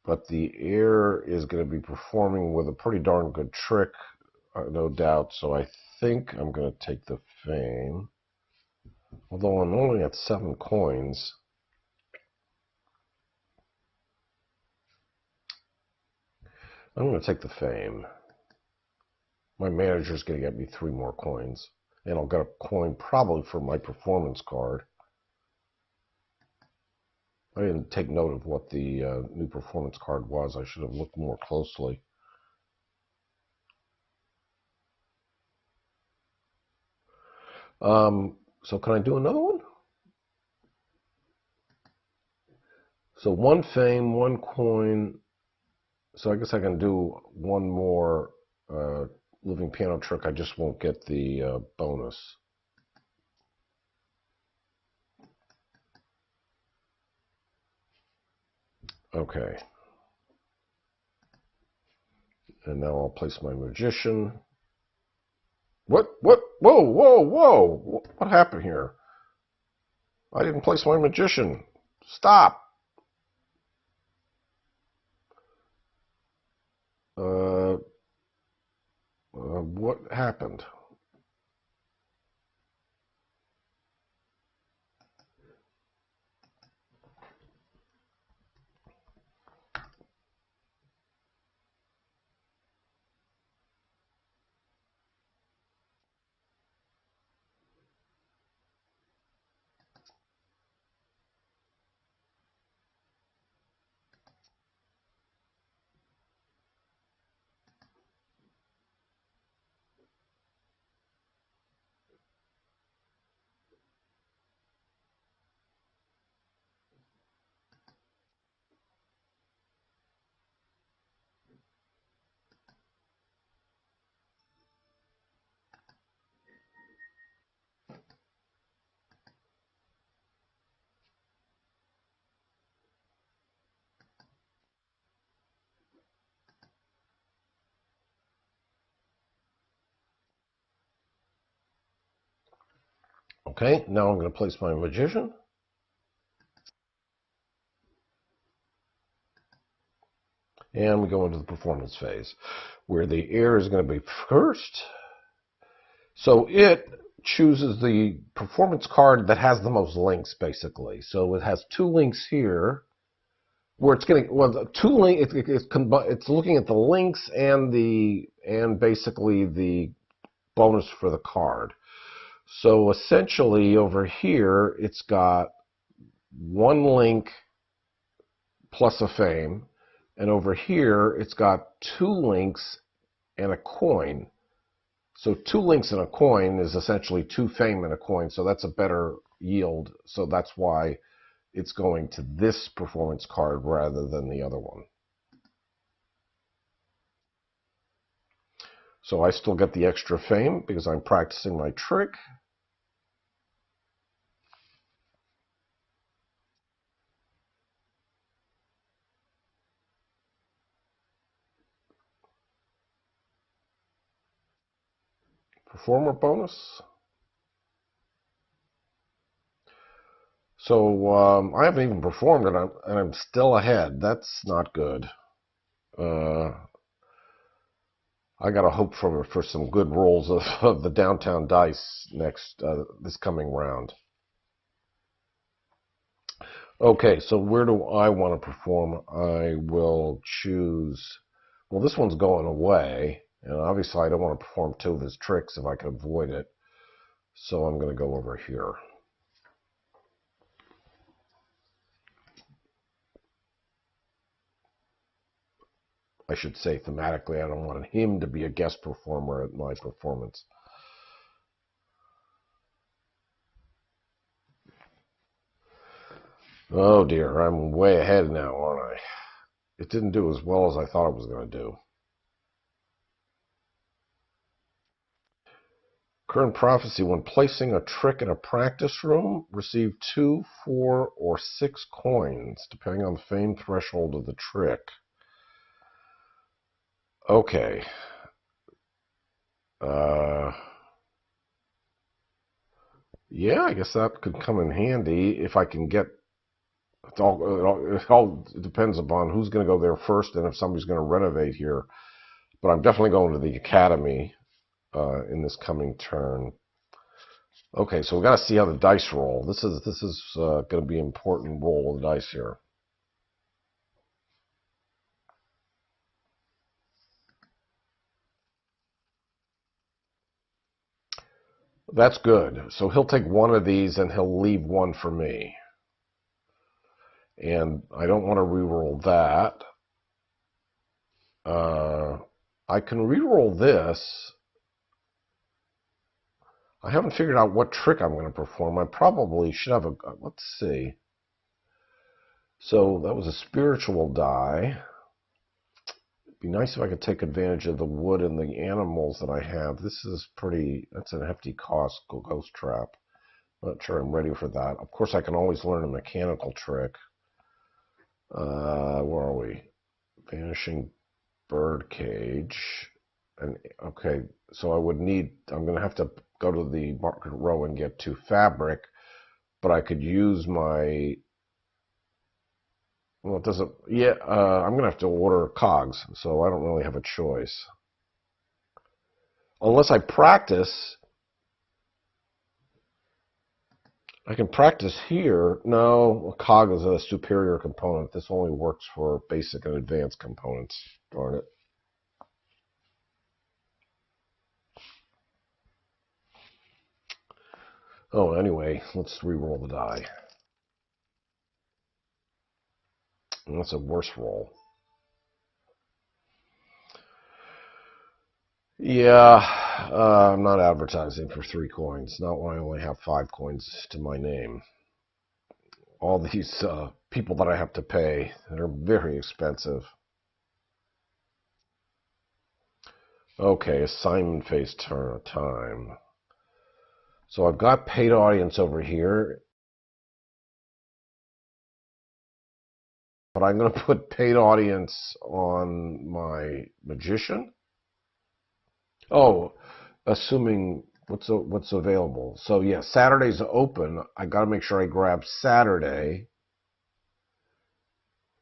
but the Heir is going to be performing with a pretty darn good trick, no doubt. So I think I'm going to take the fame. Although I'm only at 7 coins. I'm going to take the fame. My manager's going to get me 3 more coins. And I'll get a coin probably for my performance card. I didn't take note of what the new performance card was. I should have looked more closely. So can I do another one? So 1 fame, 1 coin. So I guess I can do 1 more living piano trick. I just won't get the bonus. Okay. And now I'll place my magician. What? Whoa, whoa. What happened here? I didn't place my magician. Stop. What happened? Okay, now I'm going to place my magician. And we go into the performance phase, where the Heir is going to be first. So it chooses the performance card that has the most links, basically. So it has 2 links here, where it's getting, well, 2 links. It's looking at the links and basically the bonus for the card. So essentially, over here, it's got 1 link plus a fame. And over here, it's got 2 links and a coin. So 2 links and a coin is essentially 2 fame and a coin. So that's a better yield. So that's why it's going to this performance card rather than the other one. So I still get the extra fame because I'm practicing my trick. Performer bonus. So I haven't even performed and I'm still ahead. That's not good. I gotta hope for some good rolls of the downtown dice this coming round. Okay, so where do I want to perform? I will choose. Well, this one's going away, and obviously I don't want to perform two of his tricks if I can avoid it. So I'm going to go over here. I should say thematically, I don't want him to be a guest performer at my performance. Oh dear, I'm way ahead now, aren't I? It didn't do as well as I thought it was going to do. Current prophecy, when placing a trick in a practice room, receive 2, 4, or 6 coins, depending on the fame threshold of the trick. Okay. Yeah, I guess that could come in handy if I can get. It all depends upon who's going to go there first and if somebody's going to renovate here. But I'm definitely going to the academy in this coming turn. Okay, so we got to see how the dice roll. This is going to be an important roll of the dice here. That's good. So he'll take one of these and he'll leave one for me. And I don't want to re-roll that. I can re-roll this. I haven't figured out what trick I'm going to perform. I probably should have a... Let's see. So that was a spiritual die. It'd be nice if I could take advantage of the wood and the animals that I have. This is pretty... That's a hefty cost, ghost trap. Not sure I'm ready for that. Of course, I can always learn a mechanical trick. Where are we? Vanishing bird cage. And okay, so I'm going to have to go to the market row and get 2 fabric, but I could use my, well, it doesn't, yeah, I'm going to have to order cogs, so I don't really have a choice. Unless I practice, I can practice here. No, a cog is a superior component. This only works for basic and advanced components. Darn it. Oh, anyway, let's re-roll the die. And that's a worse roll. Yeah, I'm not advertising for 3 coins. Not when I only have 5 coins to my name. All these people that I have to pay, they're very expensive. Okay, assignment phase turn time. So I've got paid audience over here, but I'm going to put paid audience on my magician. Oh, assuming what's available. So yeah, Saturday's open. I got to make sure I grab Saturday.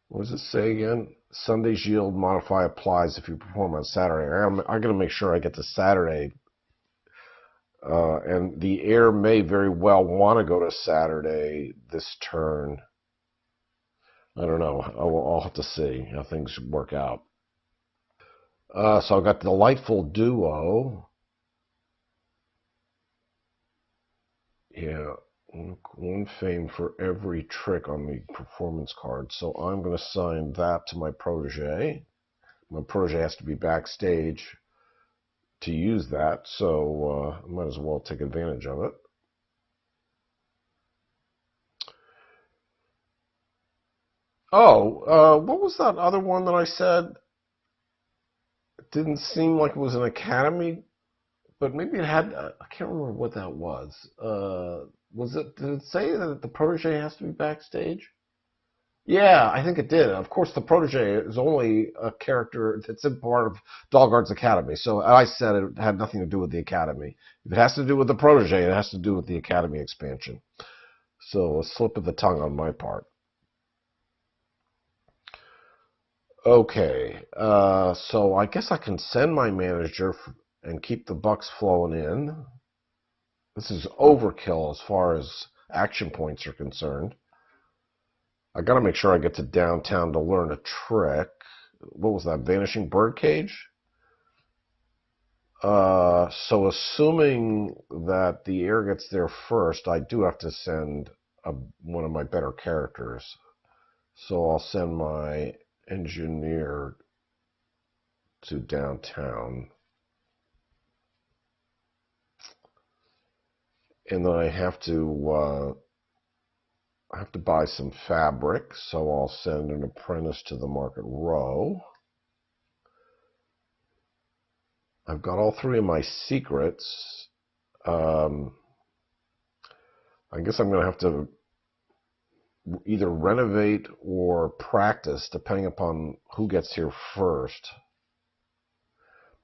What does it say again? Sunday's yield modify applies if you perform on Saturday. I got to make sure I get to Saturday. And the heir may very well want to go to Saturday this turn. I don't know. I'll have to see how things work out. So I've got the Delightful Duo. Yeah, 1 fame for every trick on the performance card. So I'm going to assign that to my protege. My protege has to be backstage to use that, so I might as well take advantage of it. Oh, what was that other one that I said? It didn't seem like it was an academy, but maybe it had. I can't remember what that was. Was it? Did it say that the protege has to be backstage? Yeah, I think it did. Of course, the protege is only a character that's in part of Dahlgaard's Academy. So I said it had nothing to do with the Academy. If it has to do with the protege, it has to do with the Academy expansion. So a slip of the tongue on my part. Okay, so I guess I can send my manager and keep the bucks flowing in. This is overkill as far as action points are concerned. I gotta make sure I get to downtown to learn a trick. What was that, Vanishing Birdcage? So assuming that the heir gets there first, I do have to send one of my better characters. So I'll send my engineer to downtown. And then I have to buy some fabric, so I'll send an apprentice to the Market Row. I've got all three of my secrets. I guess I'm going to have to either renovate or practice, depending upon who gets here first.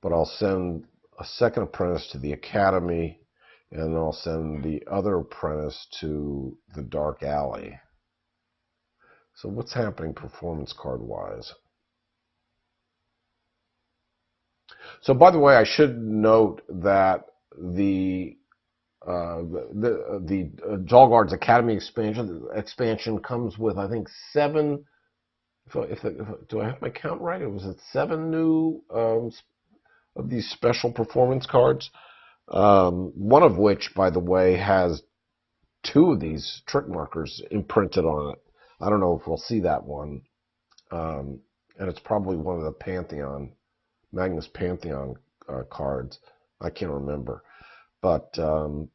But I'll send a second apprentice to the academy, and I'll send the other apprentice to the dark alley. So what's happening performance card wise? So by the way, I should note that the Dahlgaard's Academy expansion comes with, I think, 7. Do I have my count right? It was 7 new of these special performance cards. One of which, by the way, has 2 of these trick markers imprinted on it. I don't know if we'll see that one, and it's probably one of the Magnus Pantheon cards. I can't remember. But the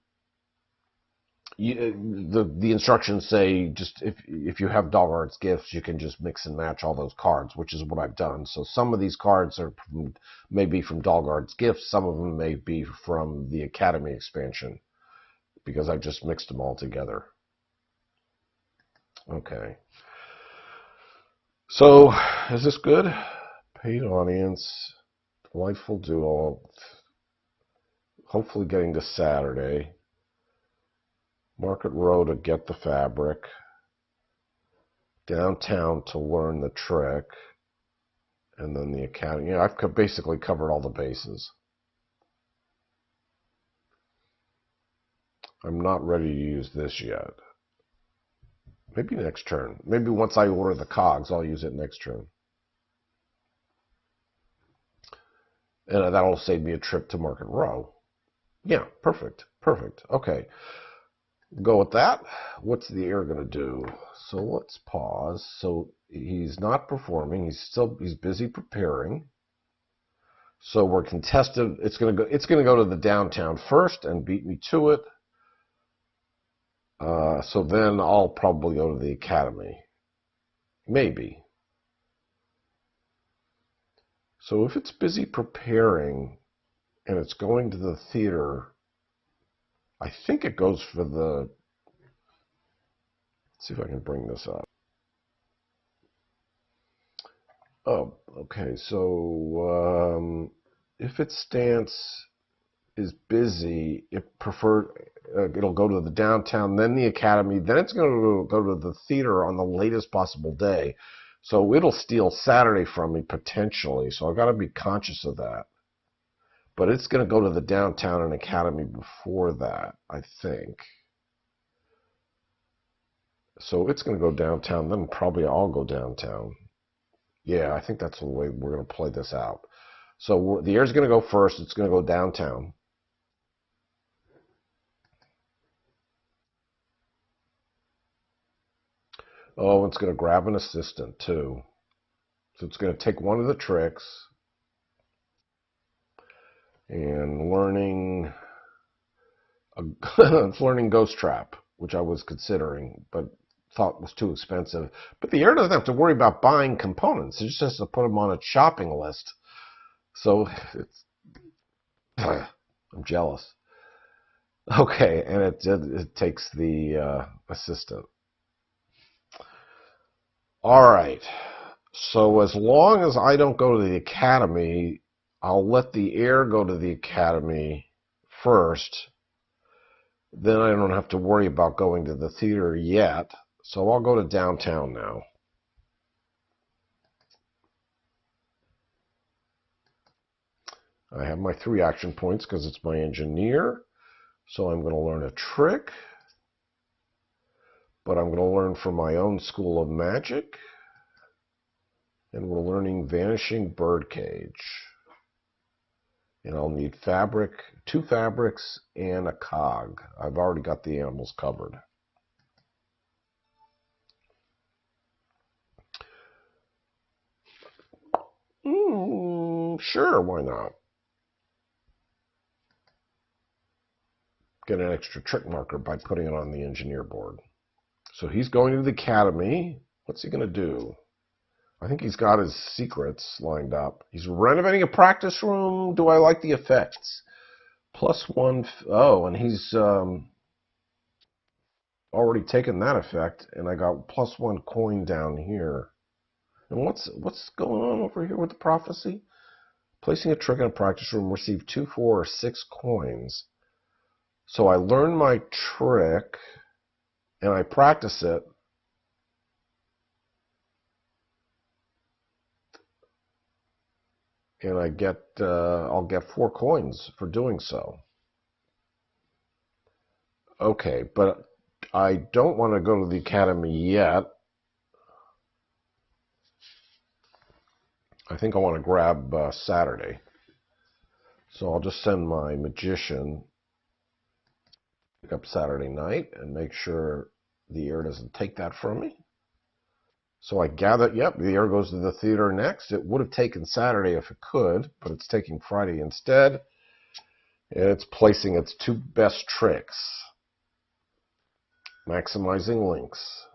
instructions say just if you have Dahlgaard's gifts, you can just mix and match all those cards, which is what I've done. So some of these cards may be from Dahlgaard's gifts, some of them may be from the Academy expansion, because I just mixed them all together. Okay. So is this good? Paid audience, delightful duo. Hopefully getting to Saturday. Market Row to get the fabric. Downtown to learn the trick. And then the academy. Yeah, I've basically covered all the bases. I'm not ready to use this yet. Maybe next turn. Maybe once I order the cogs, I'll use it next turn. And that'll save me a trip to Market Row. Yeah, perfect. Perfect. Okay. Go with that. What's the heir going to do? So let's pause. So he's not performing. He's busy preparing. So we're contested. It's going to go to the downtown first and beat me to it. So then I'll probably go to the academy. Maybe. So if it's busy preparing and it's going to the theater, I think it goes for the... Let's see if I can bring this up. Oh, okay. So if its stance is busy, it'll go to the downtown, then the academy, then it's going to go to the theater on the latest possible day. So it'll steal Saturday from me potentially. So I've got to be conscious of that. But it's going to go to the downtown and academy before that, I think. So it's going to go downtown, then probably I'll go downtown. Yeah, I think that's the way we're going to play this out. So the heir's going to go first. It's going to go downtown. Oh, it's going to grab an assistant, too. So it's going to take one of the tricks. And it's learning Ghost Trap, which I was considering, but thought was too expensive. But the heir doesn't have to worry about buying components. It just has to put them on a shopping list. So I'm jealous. Okay, and it takes the assistant. All right. So as long as I don't go to the academy, I'll let the Heir go to the academy first. Then I don't have to worry about going to the theater yet. So I'll go to downtown now. I have my 3 action points because it's my engineer. So I'm going to learn a trick. But I'm going to learn from my own school of magic. And we're learning Vanishing Birdcage. And I'll need fabric, 2 fabrics, and a cog. I've already got the animals covered. Sure, why not? Get an extra trick marker by putting it on the engineer board. So he's going to the academy. What's he going to do? I think he's got his secrets lined up. He's renovating a practice room. Do I like the effects? +1. Oh, and he's already taken that effect, and I got +1 coin down here. And what's going on over here with the prophecy? Placing a trick in a practice room, receive 2, 4, or 6 coins. So I learn my trick, and I practice it. And I get, I'll get 4 coins for doing so. Okay, but I don't want to go to the academy yet. I think I want to grab Saturday. So I'll just send my magician pick up Saturday night and make sure the Heir doesn't take that from me. So I gather, yep, the Heir goes to the theater next. It would have taken Saturday if it could, but it's taking Friday instead. And it's placing its 2 best tricks. Maximizing links.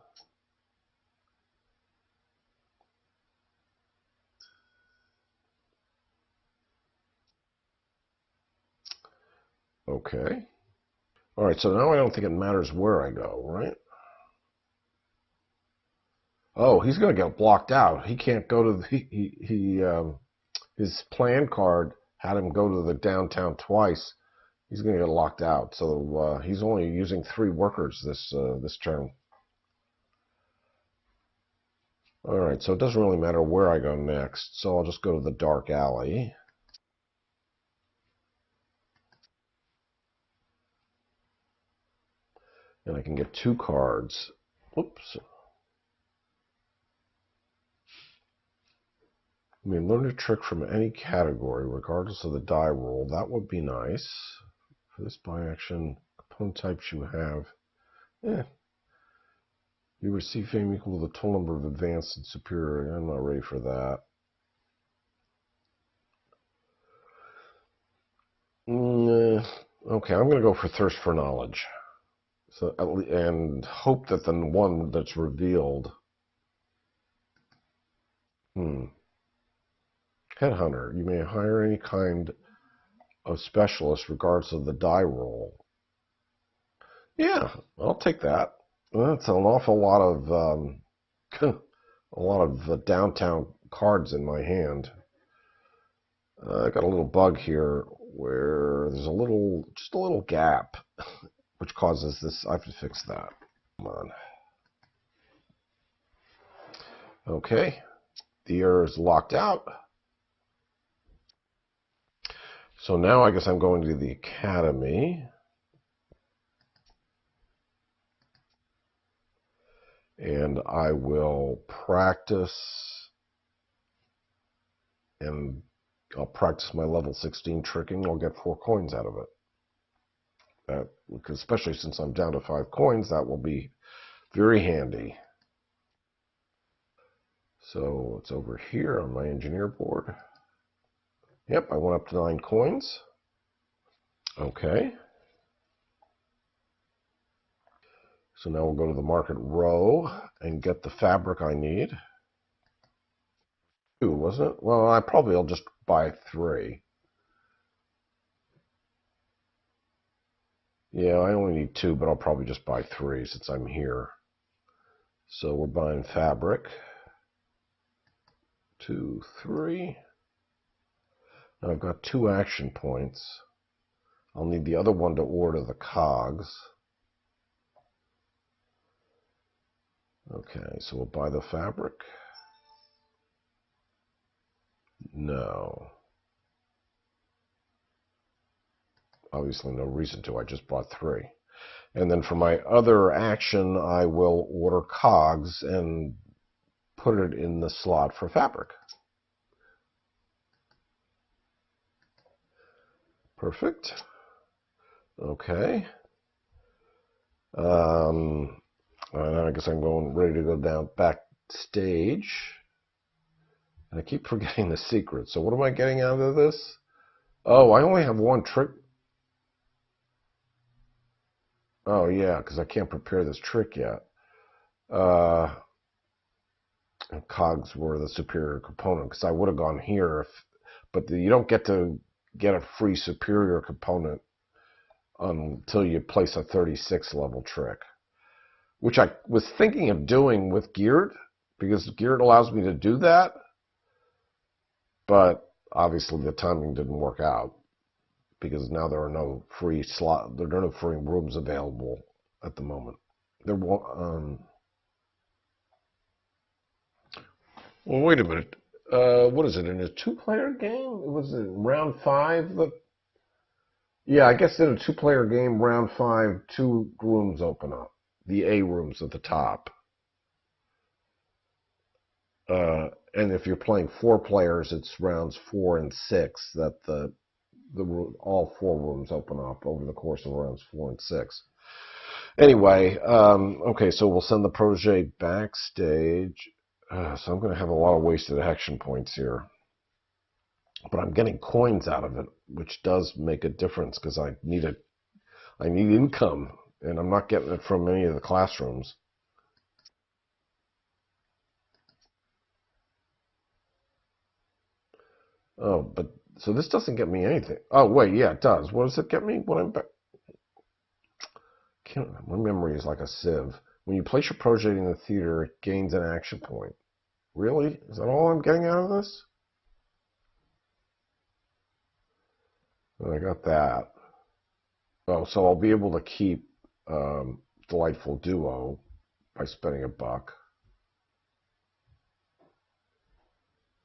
Okay. All right, so now I don't think it matters where I go, right? Oh, he's going to get blocked out. He can't go to the, his plan card had him go to the downtown twice. He's going to get locked out. So he's only using 3 workers this turn. All right, so it doesn't really matter where I go next. So I'll just go to the dark alley. And I can get 2 cards. Oops. I mean, learn a trick from any category, regardless of the die roll. That would be nice. For this by-action, component types you have. You receive fame equal to the total number of advanced and superior. I'm not ready for that. Okay, I'm going to go for Thirst for Knowledge. So, and hope that the one that's revealed. Headhunter. You may hire any kind of specialist regardless of the die roll. Yeah, I'll take that. That's an awful lot of downtown cards in my hand. I got a little bug here where there's just a little gap, which causes this. I have to fix that. Come on. Okay, the Heir is locked out. So now I guess I'm going to the academy. And I will practice, and I'll practice my level 16 tricking. I'll get 4 coins out of it. Because especially since I'm down to 5 coins, that will be very handy. So it's over here on my engineer board. Yep, I went up to 9 coins. Okay. So now we'll go to the market row and get the fabric I need. 2, wasn't it? Well, I'll just buy 3. Yeah, I only need 2, but I'll probably just buy 3 since I'm here. So we're buying fabric. 2, 3. Now I've got 2 action points. I'll need the other one to order the cogs. Okay, so we'll buy the fabric. No. Obviously no reason to. I just bought 3. And then for my other action, I will order cogs and put it in the slot for fabric. Perfect. Okay. And I guess I'm ready to go down backstage. And I keep forgetting the secret. So what am I getting out of this? Oh, I only have 1 trick. Oh, yeah, because I can't prepare this trick yet. And cogs were the superior component, because I would have gone here, but you don't get to get a free superior component until you place a 36 level trick, which I was thinking of doing with geared, because geared allows me to do that, but obviously the timing didn't work out, because now there are no free rooms available at the moment. Well, wait a minute. What is it, in a 2-player game? Was it round 5? Yeah, I guess in a 2-player game, round 5, 2 rooms open up. The A rooms at the top. And if you're playing 4 players, it's rounds 4 and 6 that all 4 rooms open up over the course of rounds 4 and 6. Anyway, okay, so we'll send the protege backstage. So I'm going to have a lot of wasted action points here. But I'm getting coins out of it, which does make a difference, because I need income, and I'm not getting it from any of the classrooms. Oh, but so this doesn't get me anything. Oh, wait, yeah, it does. What does it get me when I'm back? My memory is like a sieve. When you place your protege in the theater, it gains an action point. Really? Is that all I'm getting out of this? I got that. Oh, so I'll be able to keep Delightful Duo by spending $1.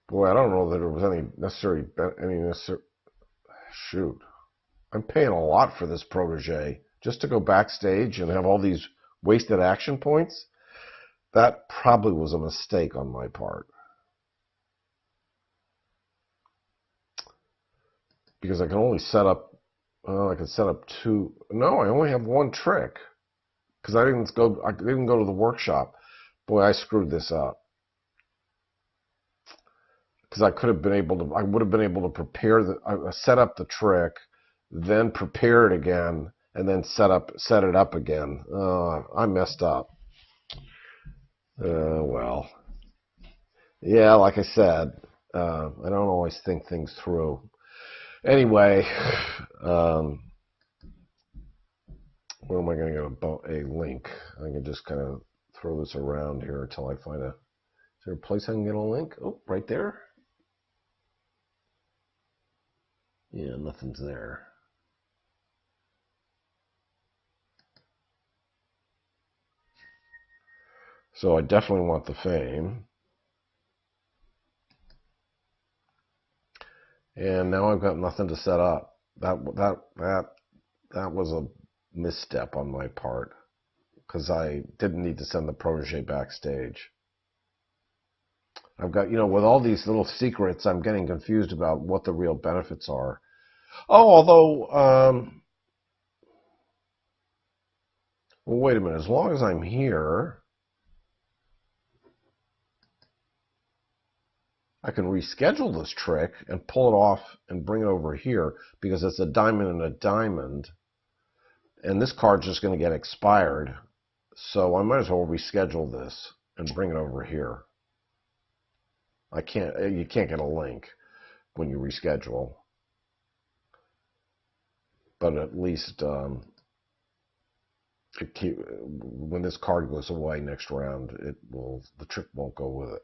Boy, I don't know that there was any necessary. Shoot, I'm paying a lot for this protege just to go backstage and have all these wasted action points. That probably was a mistake on my part, because I can only set up. I can set up 2. No, I only have 1 trick, because I didn't go to the workshop. Boy, I screwed this up, because I would have been able to set up the trick, then prepare it again, and then set it up again. I messed up. Well, yeah, like I said, I don't always think things through. Anyway, where am I going to get a link? I can just kind of throw this around here until I find is there a place I can get a link? Oh, right there. Yeah, nothing's there. So I definitely want the fame. And now I've got nothing to set up. That was a misstep on my part, because I didn't need to send the protege backstage. I've got, with all these little secrets, I'm getting confused about what the real benefits are. Oh, although, well, wait a minute. As long as I'm here, I can reschedule this trick and pull it off and bring it over here, because it's a diamond and a diamond, and this card's just going to get expired. So I might as well reschedule this and bring it over here. You can't get a link when you reschedule, but at least when this card goes away next round, the trick won't go with it.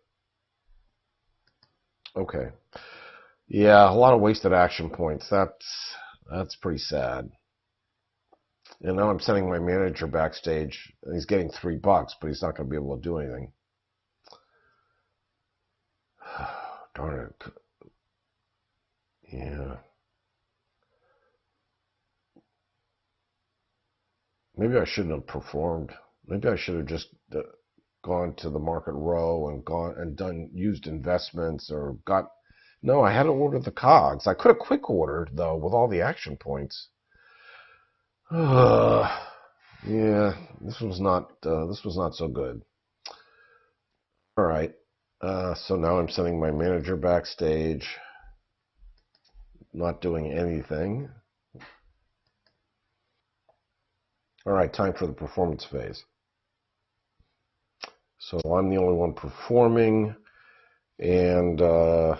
Okay. Yeah, a lot of wasted action points. That's pretty sad. And now I'm sending my manager backstage. He's getting $3, but he's not going to be able to do anything. Darn it. Yeah. Maybe I shouldn't have performed. Maybe I should have just gone to the market row and gone and used investments or got. No, I had to order the cogs. I could have quick ordered though with all the action points. Yeah, this was not so good. All right. So now I'm sending my manager backstage, not doing anything. All right, time for the performance phase. So I'm the only one performing, and so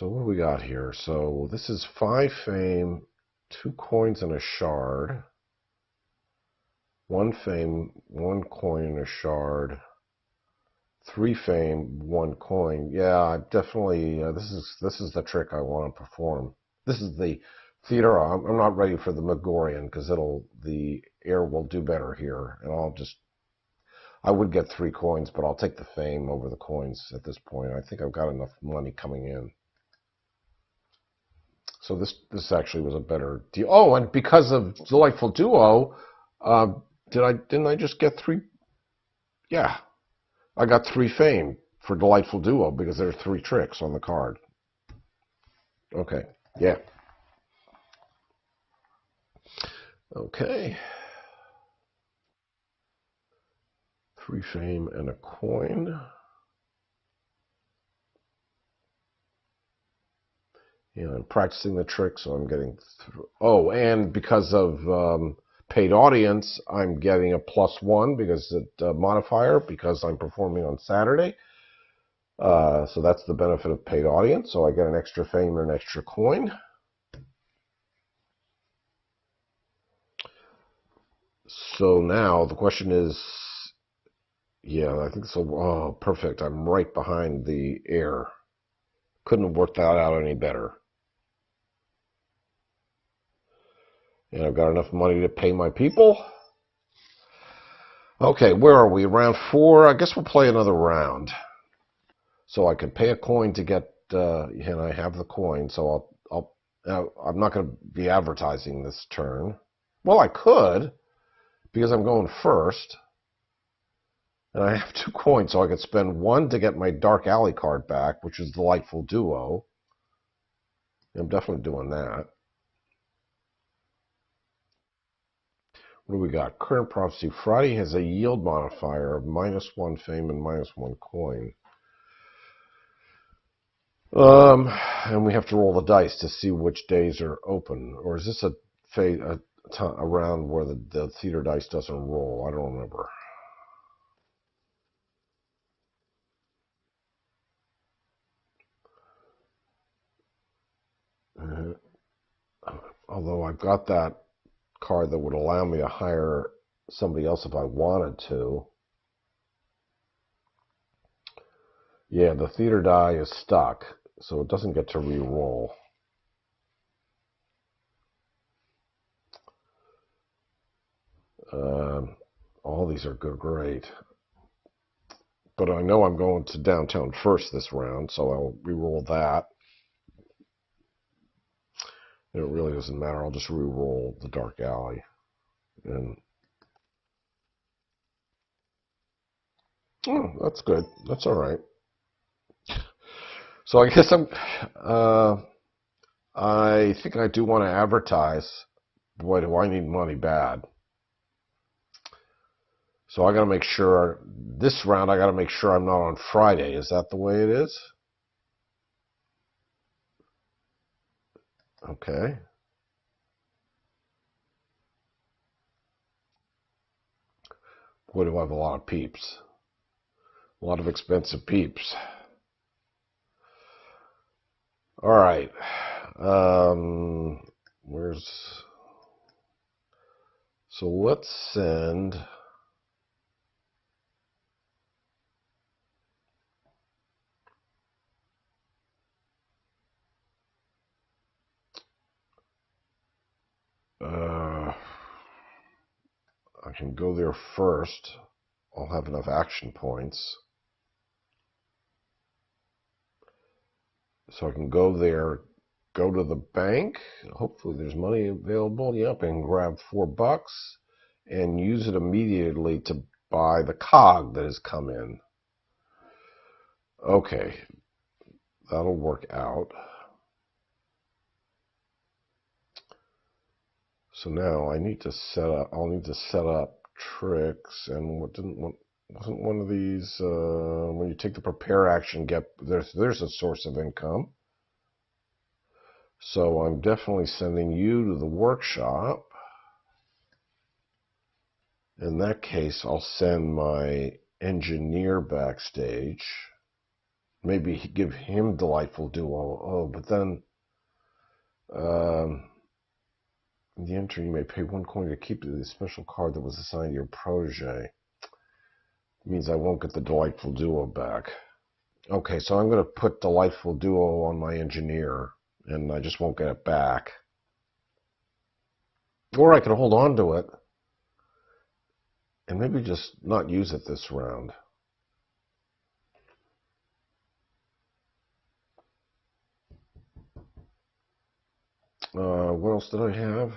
what do we got here? So this is 5 fame, 2 coins and a shard. 1 fame, 1 coin and a shard. 3 fame, 1 coin. Yeah, I definitely. This is the trick I want to perform. This is the theater. I'm not ready for the Megorian because the Heir will do better here, and I would get 3 coins, but I'll take the fame over the coins at this point. I think I've got enough money coming in. So this actually was a better deal. Oh, and because of Delightful Duo, didn't I just get 3? Yeah, I got 3 fame for Delightful Duo because there are 3 tricks on the card. Okay, yeah. Okay. 3 fame and a coin. And I'm practicing the trick, so I'm getting through. Oh, and because of paid audience, I'm getting a +1 because modifier because I'm performing on Saturday. So that's the benefit of paid audience. So I get an extra fame and an extra coin. So now the question is, yeah, I think so. Oh, perfect. I'm right behind the Heir. Couldn't have worked that out any better. And I've got enough money to pay my people. Okay, where are we? Round 4. I guess we'll play another round. So I could pay a coin to get, and I have the coin, so I'm not going to be advertising this turn. Well, I could, because I'm going first, and I have 2 coins, so I could spend 1 to get my Dark Alley card back, which is Delightful Duo. I'm definitely doing that. What do we got? Current Prophecy. Friday has a yield modifier of -1 fame and -1 coin. And we have to roll the dice to see which days are open. Or is this a round where the theater dice doesn't roll? I don't remember. Although I've got that card that would allow me to hire somebody else if I wanted to. Yeah, the theater die is stuck, so it doesn't get to re-roll. All these are great. But I know I'm going to downtown first this round, so I'll re-roll that. It really doesn't matter. I'll just re-roll the Dark Alley. And oh, that's good. That's all right. So I guess I think I do want to advertise. Boy, do I need money bad. So I got to make sure, this round I got to make sure I'm not on Friday. Is that the way it is? Okay. Boy, do I have a lot of peeps. A lot of expensive peeps. All right. So let's send can go there first. I'll have enough action points. So I can go there, go to the bank. Hopefully there's money available. Yep, and grab $4 and use it immediately to buy the cog that has come in. Okay, that'll work out. So now I need to set up, I'll need to set up tricks, and wasn't one of these, when you take the prepare action, there's a source of income. So I'm definitely sending you to the workshop. In that case, I'll send my engineer backstage. Maybe give him Delightful Duo. Oh, but then in the entry, you may pay 1 coin to keep the special card that was assigned to your protege. It means I won't get the Delightful Duo back. Okay, so I'm going to put Delightful Duo on my engineer, and I just won't get it back. Or I can hold on to it and maybe just not use it this round. What else did I have?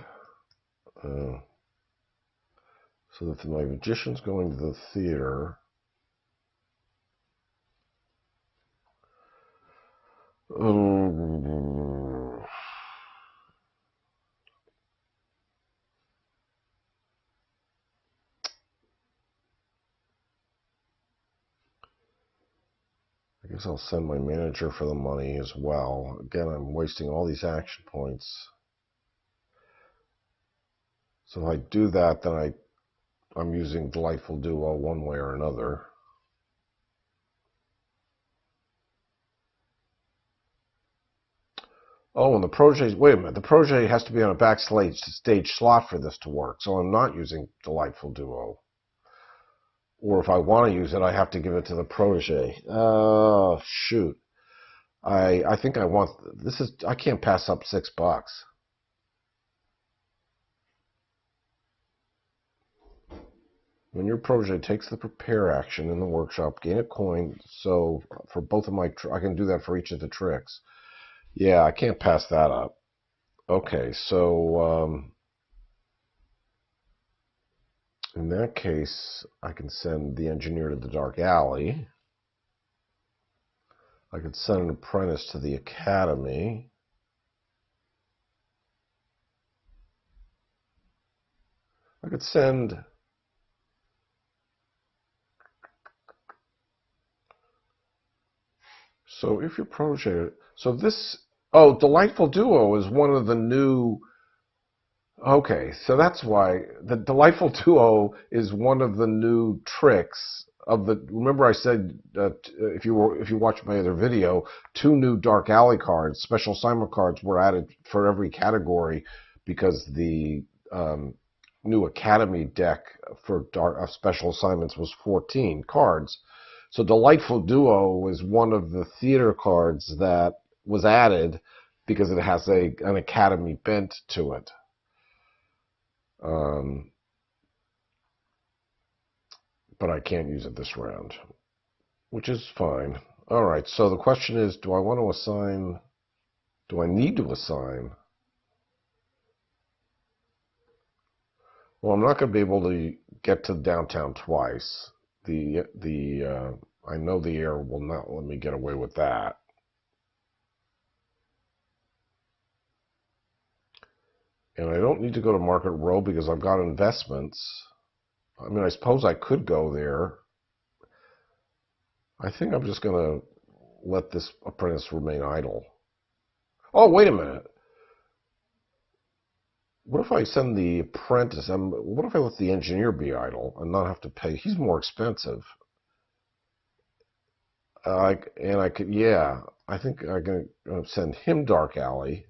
So that my magician's going to the theater. I guess I'll send my manager for the money as well. Again, I'm wasting all these action points. So if I do that, then I'm using Delightful Duo one way or another. Oh, and the protege, wait a minute, the protege has to be on a backstage slot for this to work, so I'm not using Delightful Duo. Or if I want to use it, I have to give it to the protege. Oh, shoot. I think I want, I can't pass up $6. When your protege takes the prepare action in the workshop, gain a coin. So for both of my, I can do that for each of the tricks. Yeah, I can't pass that up. Okay, so in that case, I can send the engineer to the dark alley. I could send an apprentice to the academy. I could send... So if your protege... So this... Oh, Delightful Duo is one of the new... Okay, so that's why the Delightful Duo is one of the new tricks of the. Remember, I said if you watch my other video, 2 new Dark Alley cards, special assignment cards, were added for every category because the new Academy deck for special assignments was 14 cards. So Delightful Duo is one of the theater cards that was added because it has an Academy bent to it. But I can't use it this round, which is fine. All right, so the question is, do I want to assign, do I need to assign? Well, I'm not going to be able to get to downtown twice. I know the Heir will not let me get away with that. And I don't need to go to Market Row because I've got investments. I mean, I suppose I could go there. I think I'm just going to let this apprentice remain idle. Oh, wait a minute. What if I send the apprentice? What if I let the engineer be idle and not have to pay? He's more expensive. And I could, yeah, I think I'm going to send him Dark Alley.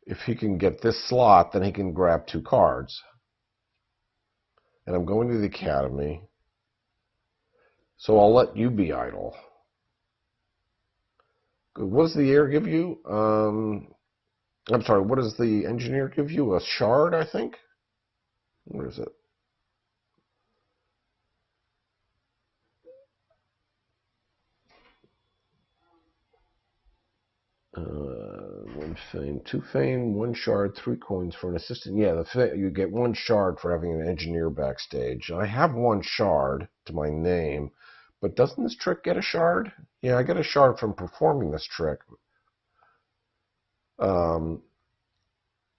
If he can get this slot, then he can grab 2 cards. And I'm going to the academy. So I'll let you be idle. What does the Heir give you? I'm sorry, what does the engineer give you? A shard, I think? Where is it? Fame, 2 fame, 1 shard, 3 coins for an assistant. Yeah, you get 1 shard for having an engineer backstage. I have 1 shard to my name, but doesn't this trick get a shard? Yeah, I get a shard from performing this trick.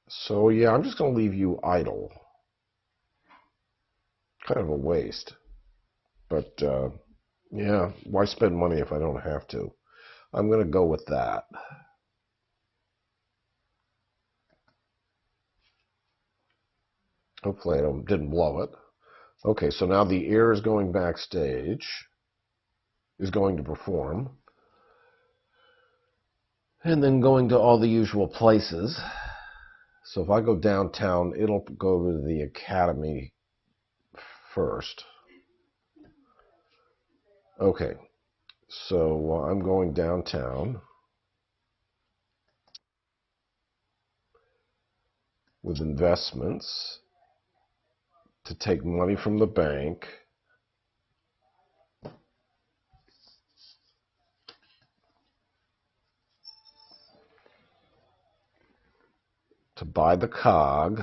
So yeah, I'm just going to leave you idle. Kind of a waste. But yeah, why spend money if I don't have to? I'm going to go with that. Hopefully I didn't blow it. Okay, so now the Heir is going backstage, is going to perform, and then going to all the usual places. So if I go downtown, it'll go to the Academy first. Okay, so I'm going downtown with investments to take money from the bank to buy the cog,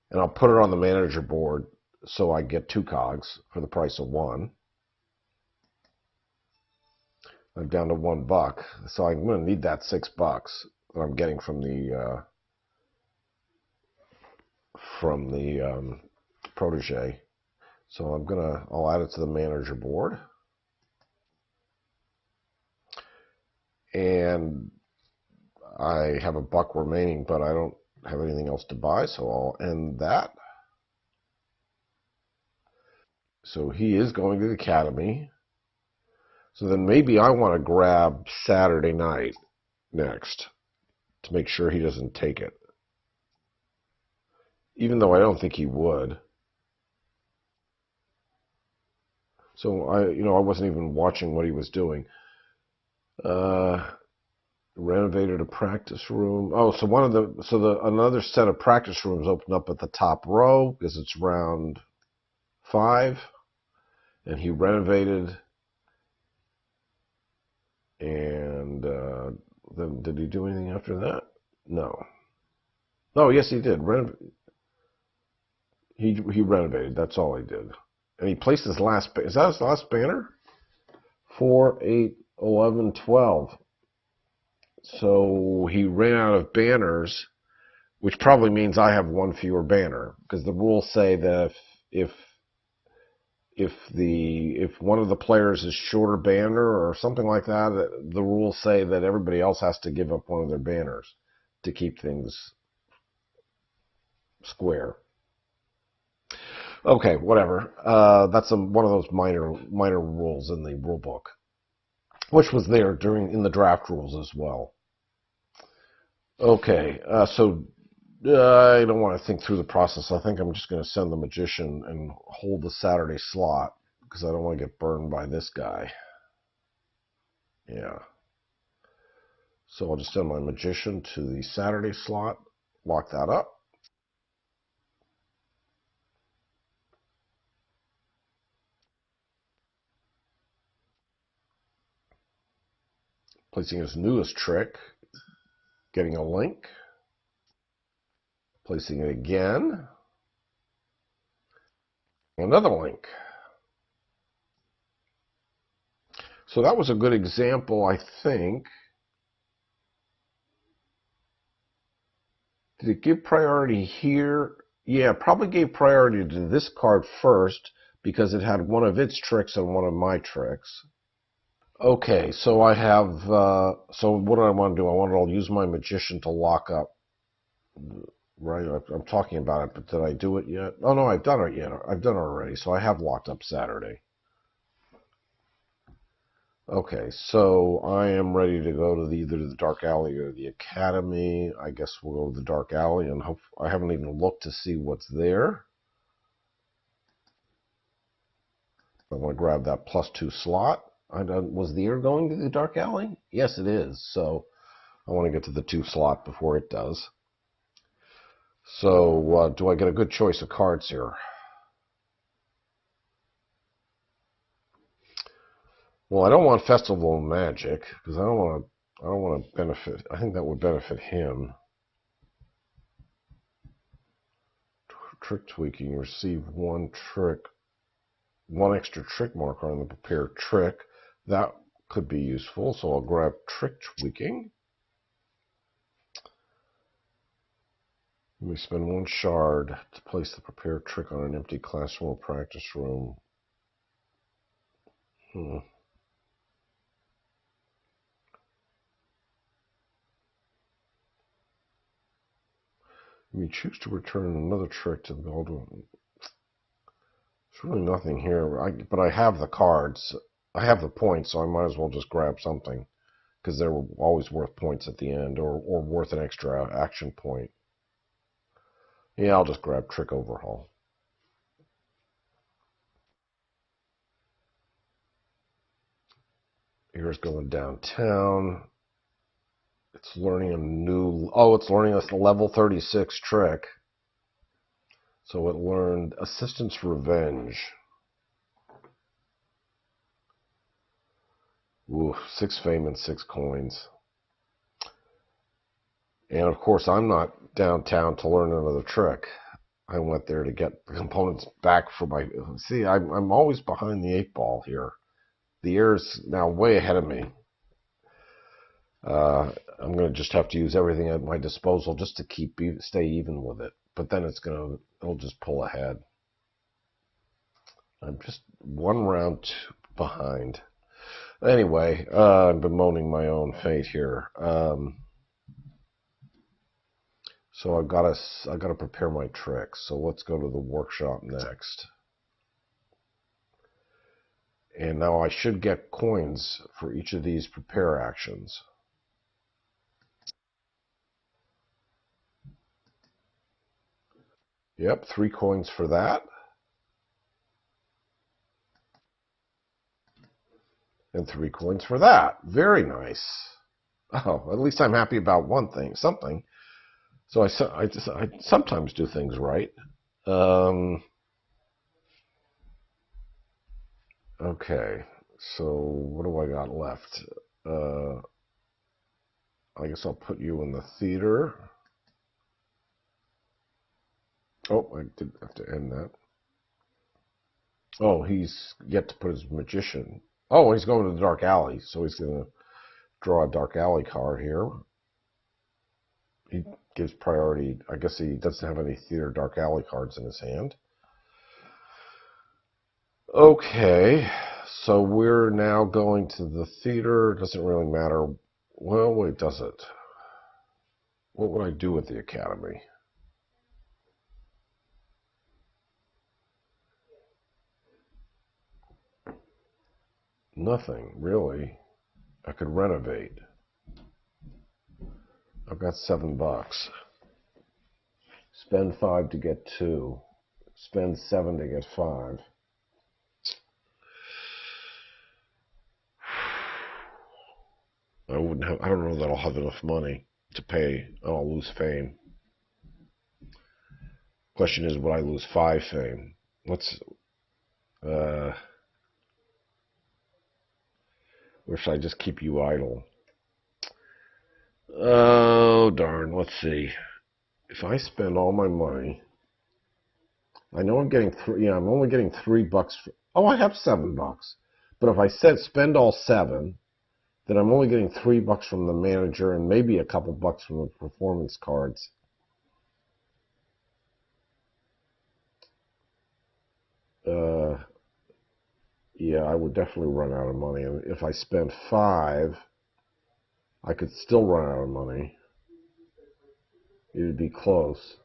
and I'll put it on the manager board so I get 2 cogs for the price of 1. I'm down to $1, so I'm going to need that $6 that I'm getting from the protege. So I'll add it to the manager board, and I have $1 remaining, but I don't have anything else to buy, so I'll end that. So he is going to the Academy. So then maybe I want to grab Saturday night next to make sure he doesn't take it. Even though I don't think he would. So I wasn't even watching what he was doing. Renovated a practice room. Oh, so another set of practice rooms opened up at the top row because it's round 5, and he renovated. And then did he do anything after that? No. Oh, yes, he did. He renovated. That's all he did. And he placed his last. Is that his last banner? 4, 8, 11, 12. So he ran out of banners, which probably means I have 1 fewer banner, because the rules say that if one of the players is shorter banner or something like that, the rules say that everybody else has to give up 1 of their banners to keep things square. Okay, whatever. That's one of those minor rules in the rule book, which was there in the draft rules as well. Okay, so I don't want to think through the process. I think I'm just going to send the magician and hold the Saturday slot because I don't want to get burned by this guy. Yeah. So I'll just send my magician to the Saturday slot, lock that up. Placing his newest trick, getting a link, placing it again, another link. So that was a good example, I think. Did it give priority here? Yeah, probably gave priority to this card first because it had one of its tricks and one of my tricks. Okay, so I have, so what do I want to do? I want to use my magician to lock up, right? I'm talking about it, but did I do it yet? Oh, no, I've done it yet. I've done it already, so I have locked up Saturday. Okay, so I am ready to go to either the Dark Alley or the Academy. I guess we'll go to the Dark Alley, and I haven't even looked to see what's there. I want to grab that +2 slot. Was the Heir going to the Dark Alley? Yes, it is. So I want to get to the 2 slot before it does. So do I get a good choice of cards here? Well, I don't want Festival of Magic because I don't want to I don't want to benefit. I think that would benefit him. Trick tweaking. Receive one extra trick marker on the prepared trick. That could be useful, so I'll grab trick tweaking. Let me spend one shard to place the prepared trick on an empty classroom or practice room. You choose to return another trick to the Dahlgaard. There's really nothing here, but I have the cards. I have the points, so I might as well just grab something, because they're always worth points at the end, or worth an extra action point. Yeah, I'll just grab Trick Overhaul. Here's going downtown. It's learning a new... Oh, it's learning a level 36 trick. So it learned Assistant's Revenge. Ooh, 6 fame and 6 coins. And of course, I'm not downtown to learn another trick. I went there to get the components back for my... See, I'm always behind the 8-ball here. The Heir's now way ahead of me. I'm going to just have to use everything at my disposal just to stay even with it. But then it'll just pull ahead. I'm just one round behind. Anyway, I'm bemoaning my own fate here. So I gotta prepare my tricks. So let's go to the workshop next. And now I should get coins for each of these prepare actions. Yep, 3 coins for that. And 3 coins for that. Very nice. Oh, at least I'm happy about one thing, something. So I sometimes do things right. Okay, so what do I got left? I guess I'll put you in the theater. Oh, I did have to end that. Oh, he's yet to put his magician. Oh, he's going to the dark alley, so he's going to draw a dark alley card here. He gives priority. I guess he doesn't have any theater dark alley cards in his hand. Okay, so we're now going to the theater. Doesn't really matter. Well, wait, does it? What would I do with the academy? Nothing, really. I could renovate. I've got $7. Spend 5 to get 2. Spend 7 to get 5. I don't know that I'll have enough money to pay. I'll lose fame. Question is, would I lose 5 fame? Or should I just keep you idle? Oh, darn. Let's see. If I spend all my money, I know I'm getting I'm only getting $3. Oh, I have $7. But if I spend all 7, then I'm only getting $3 from the manager and maybe a couple bucks from the performance cards. Yeah, I would definitely run out of money. And if I spend 5, I could still run out of money. It would be close.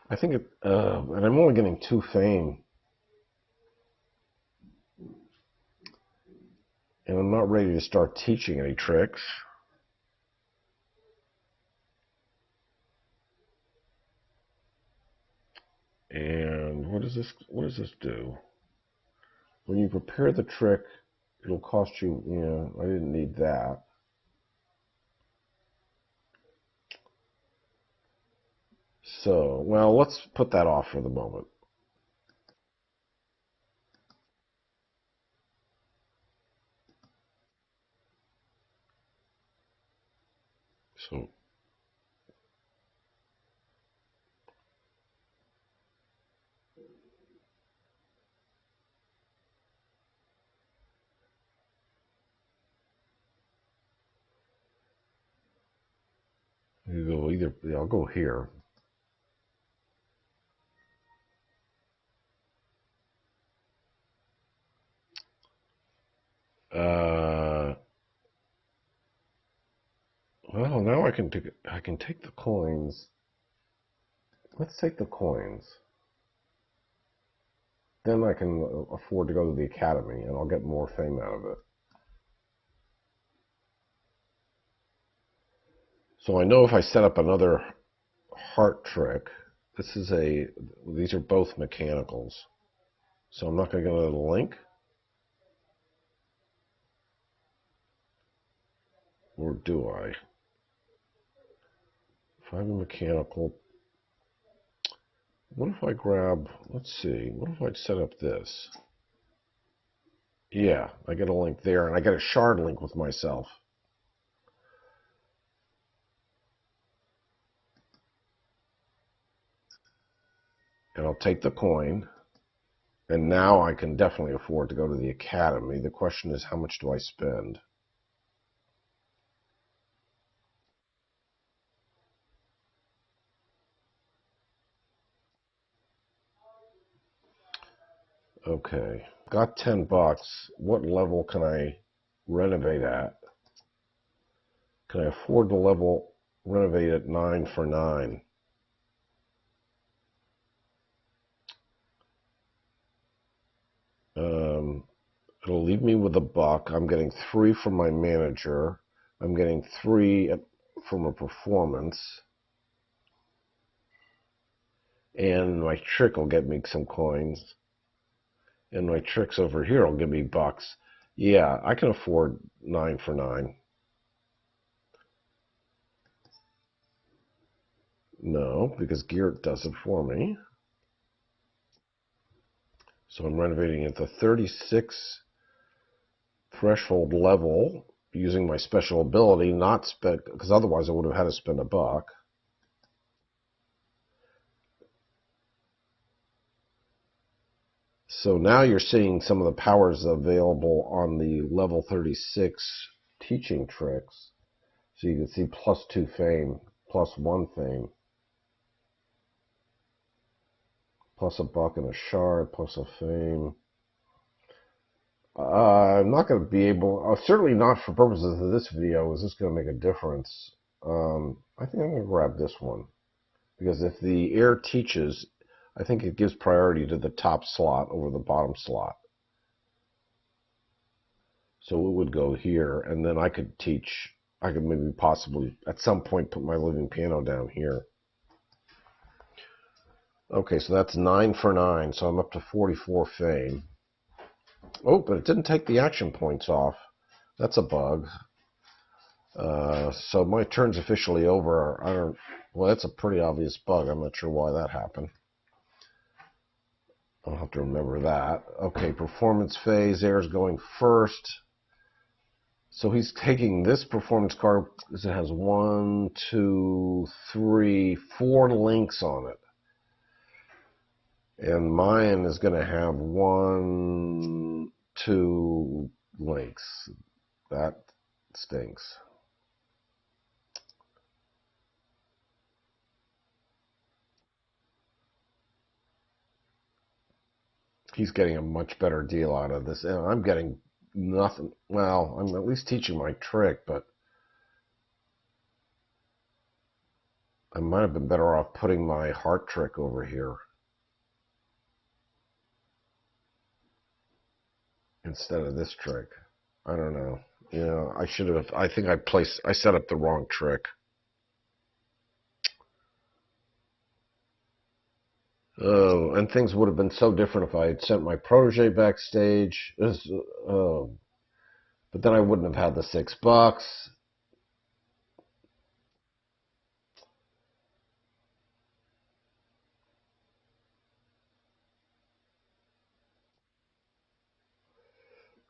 I think and I'm only getting 2 fame. And I'm not ready to start teaching any tricks. And what does this do? When you prepare the trick, it'll cost you, I didn't need that. So, well, let's put that off for the moment. So you go either. Yeah, I'll go here. Well, now I can take the coins. Let's take the coins. Then I can afford to go to the academy, and I'll get more fame out of it. So I know if I set up another heart trick, these are both mechanicals. So I'm not going to go to the link. Or do I? If I have a mechanical, what if I grab, let's see, what if I set up this? Yeah, I get a link there, and I get a shard link with myself. And I'll take the coin, and now I can definitely afford to go to the academy. The question is, how much do I spend? Okay, got 10 bucks. What level can I renovate at? Can I afford to renovate at 9 for 9? It'll leave me with $1. I'm getting 3 from my manager. I'm getting 3 from a performance. And my trick will get me some coins. And my tricks over here will give me bucks. Yeah, I can afford 9 for 9. No, because Geert does it for me. So I'm renovating at the 36 threshold level using my special ability, not spend, because otherwise I would have had to spend $1. So now you're seeing some of the powers available on the level 36 teaching tricks. So you can see +2 fame, +1 fame, plus $1 and a shard, plus a fame. I'm not going to be able, certainly not for purposes of this video, is this going to make a difference. I think I'm going to grab this one. Because if the Heir teaches, I think it gives priority to the top slot over the bottom slot. So it would go here, and then I could teach. I could maybe possibly at some point put my living piano down here. Okay, so that's 9 for 9, so I'm up to 44 fame. Oh, but it didn't take the action points off. That's a bug. So my turn's officially over. Well, that's a pretty obvious bug. I'm not sure why that happened. I'll have to remember that. Okay, performance phase. Heir's going first. So he's taking this performance card because it has 1, 2, 3, 4 links on it. And mine is going to have 1, 2 links. That stinks. He's getting a much better deal out of this. And I'm getting nothing. Well, I'm at least teaching my trick, but I might have been better off putting my heart trick over here instead of this trick. I don't know. You know, I should have. I think I set up the wrong trick. Oh, and things would have been so different if I had sent my protege backstage. Oh, but then I wouldn't have had the $6.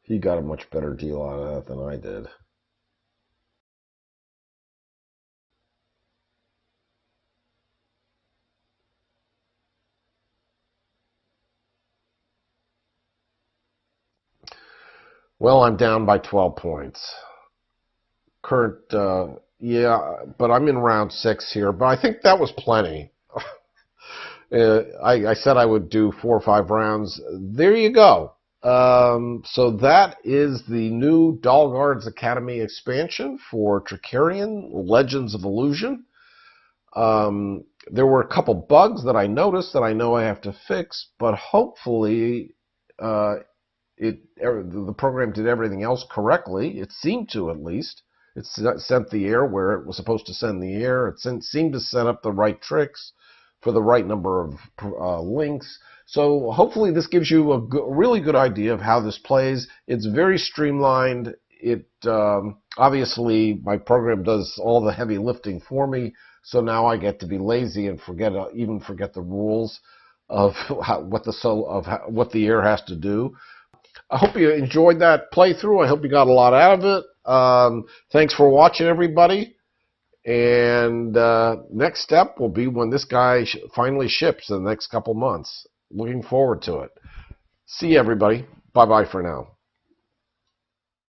He got a much better deal out of that than I did. Well, I'm down by 12 points. Current, yeah, but I'm in round 6 here, but I think that was plenty. I said I would do 4 or 5 rounds. There you go. So that is the new Dahlgaard's Academy expansion for Trickerion, Legends of Illusion. There were a couple bugs that I noticed that I know I have to fix, but hopefully the program did everything else correctly. It seemed to, at least. It sent the Heir where it was supposed to send the Heir. It seemed to set up the right tricks for the right number of links. So hopefully this gives you a really good idea of how this plays. It's very streamlined. It obviously, my program does all the heavy lifting for me, so now I get to be lazy and even forget the rules of what the Heir has to do. I hope you enjoyed that playthrough. I hope you got a lot out of it. Thanks for watching, everybody. And next step will be when this guy finally ships in the next couple months. Looking forward to it. See you, everybody. Bye-bye for now.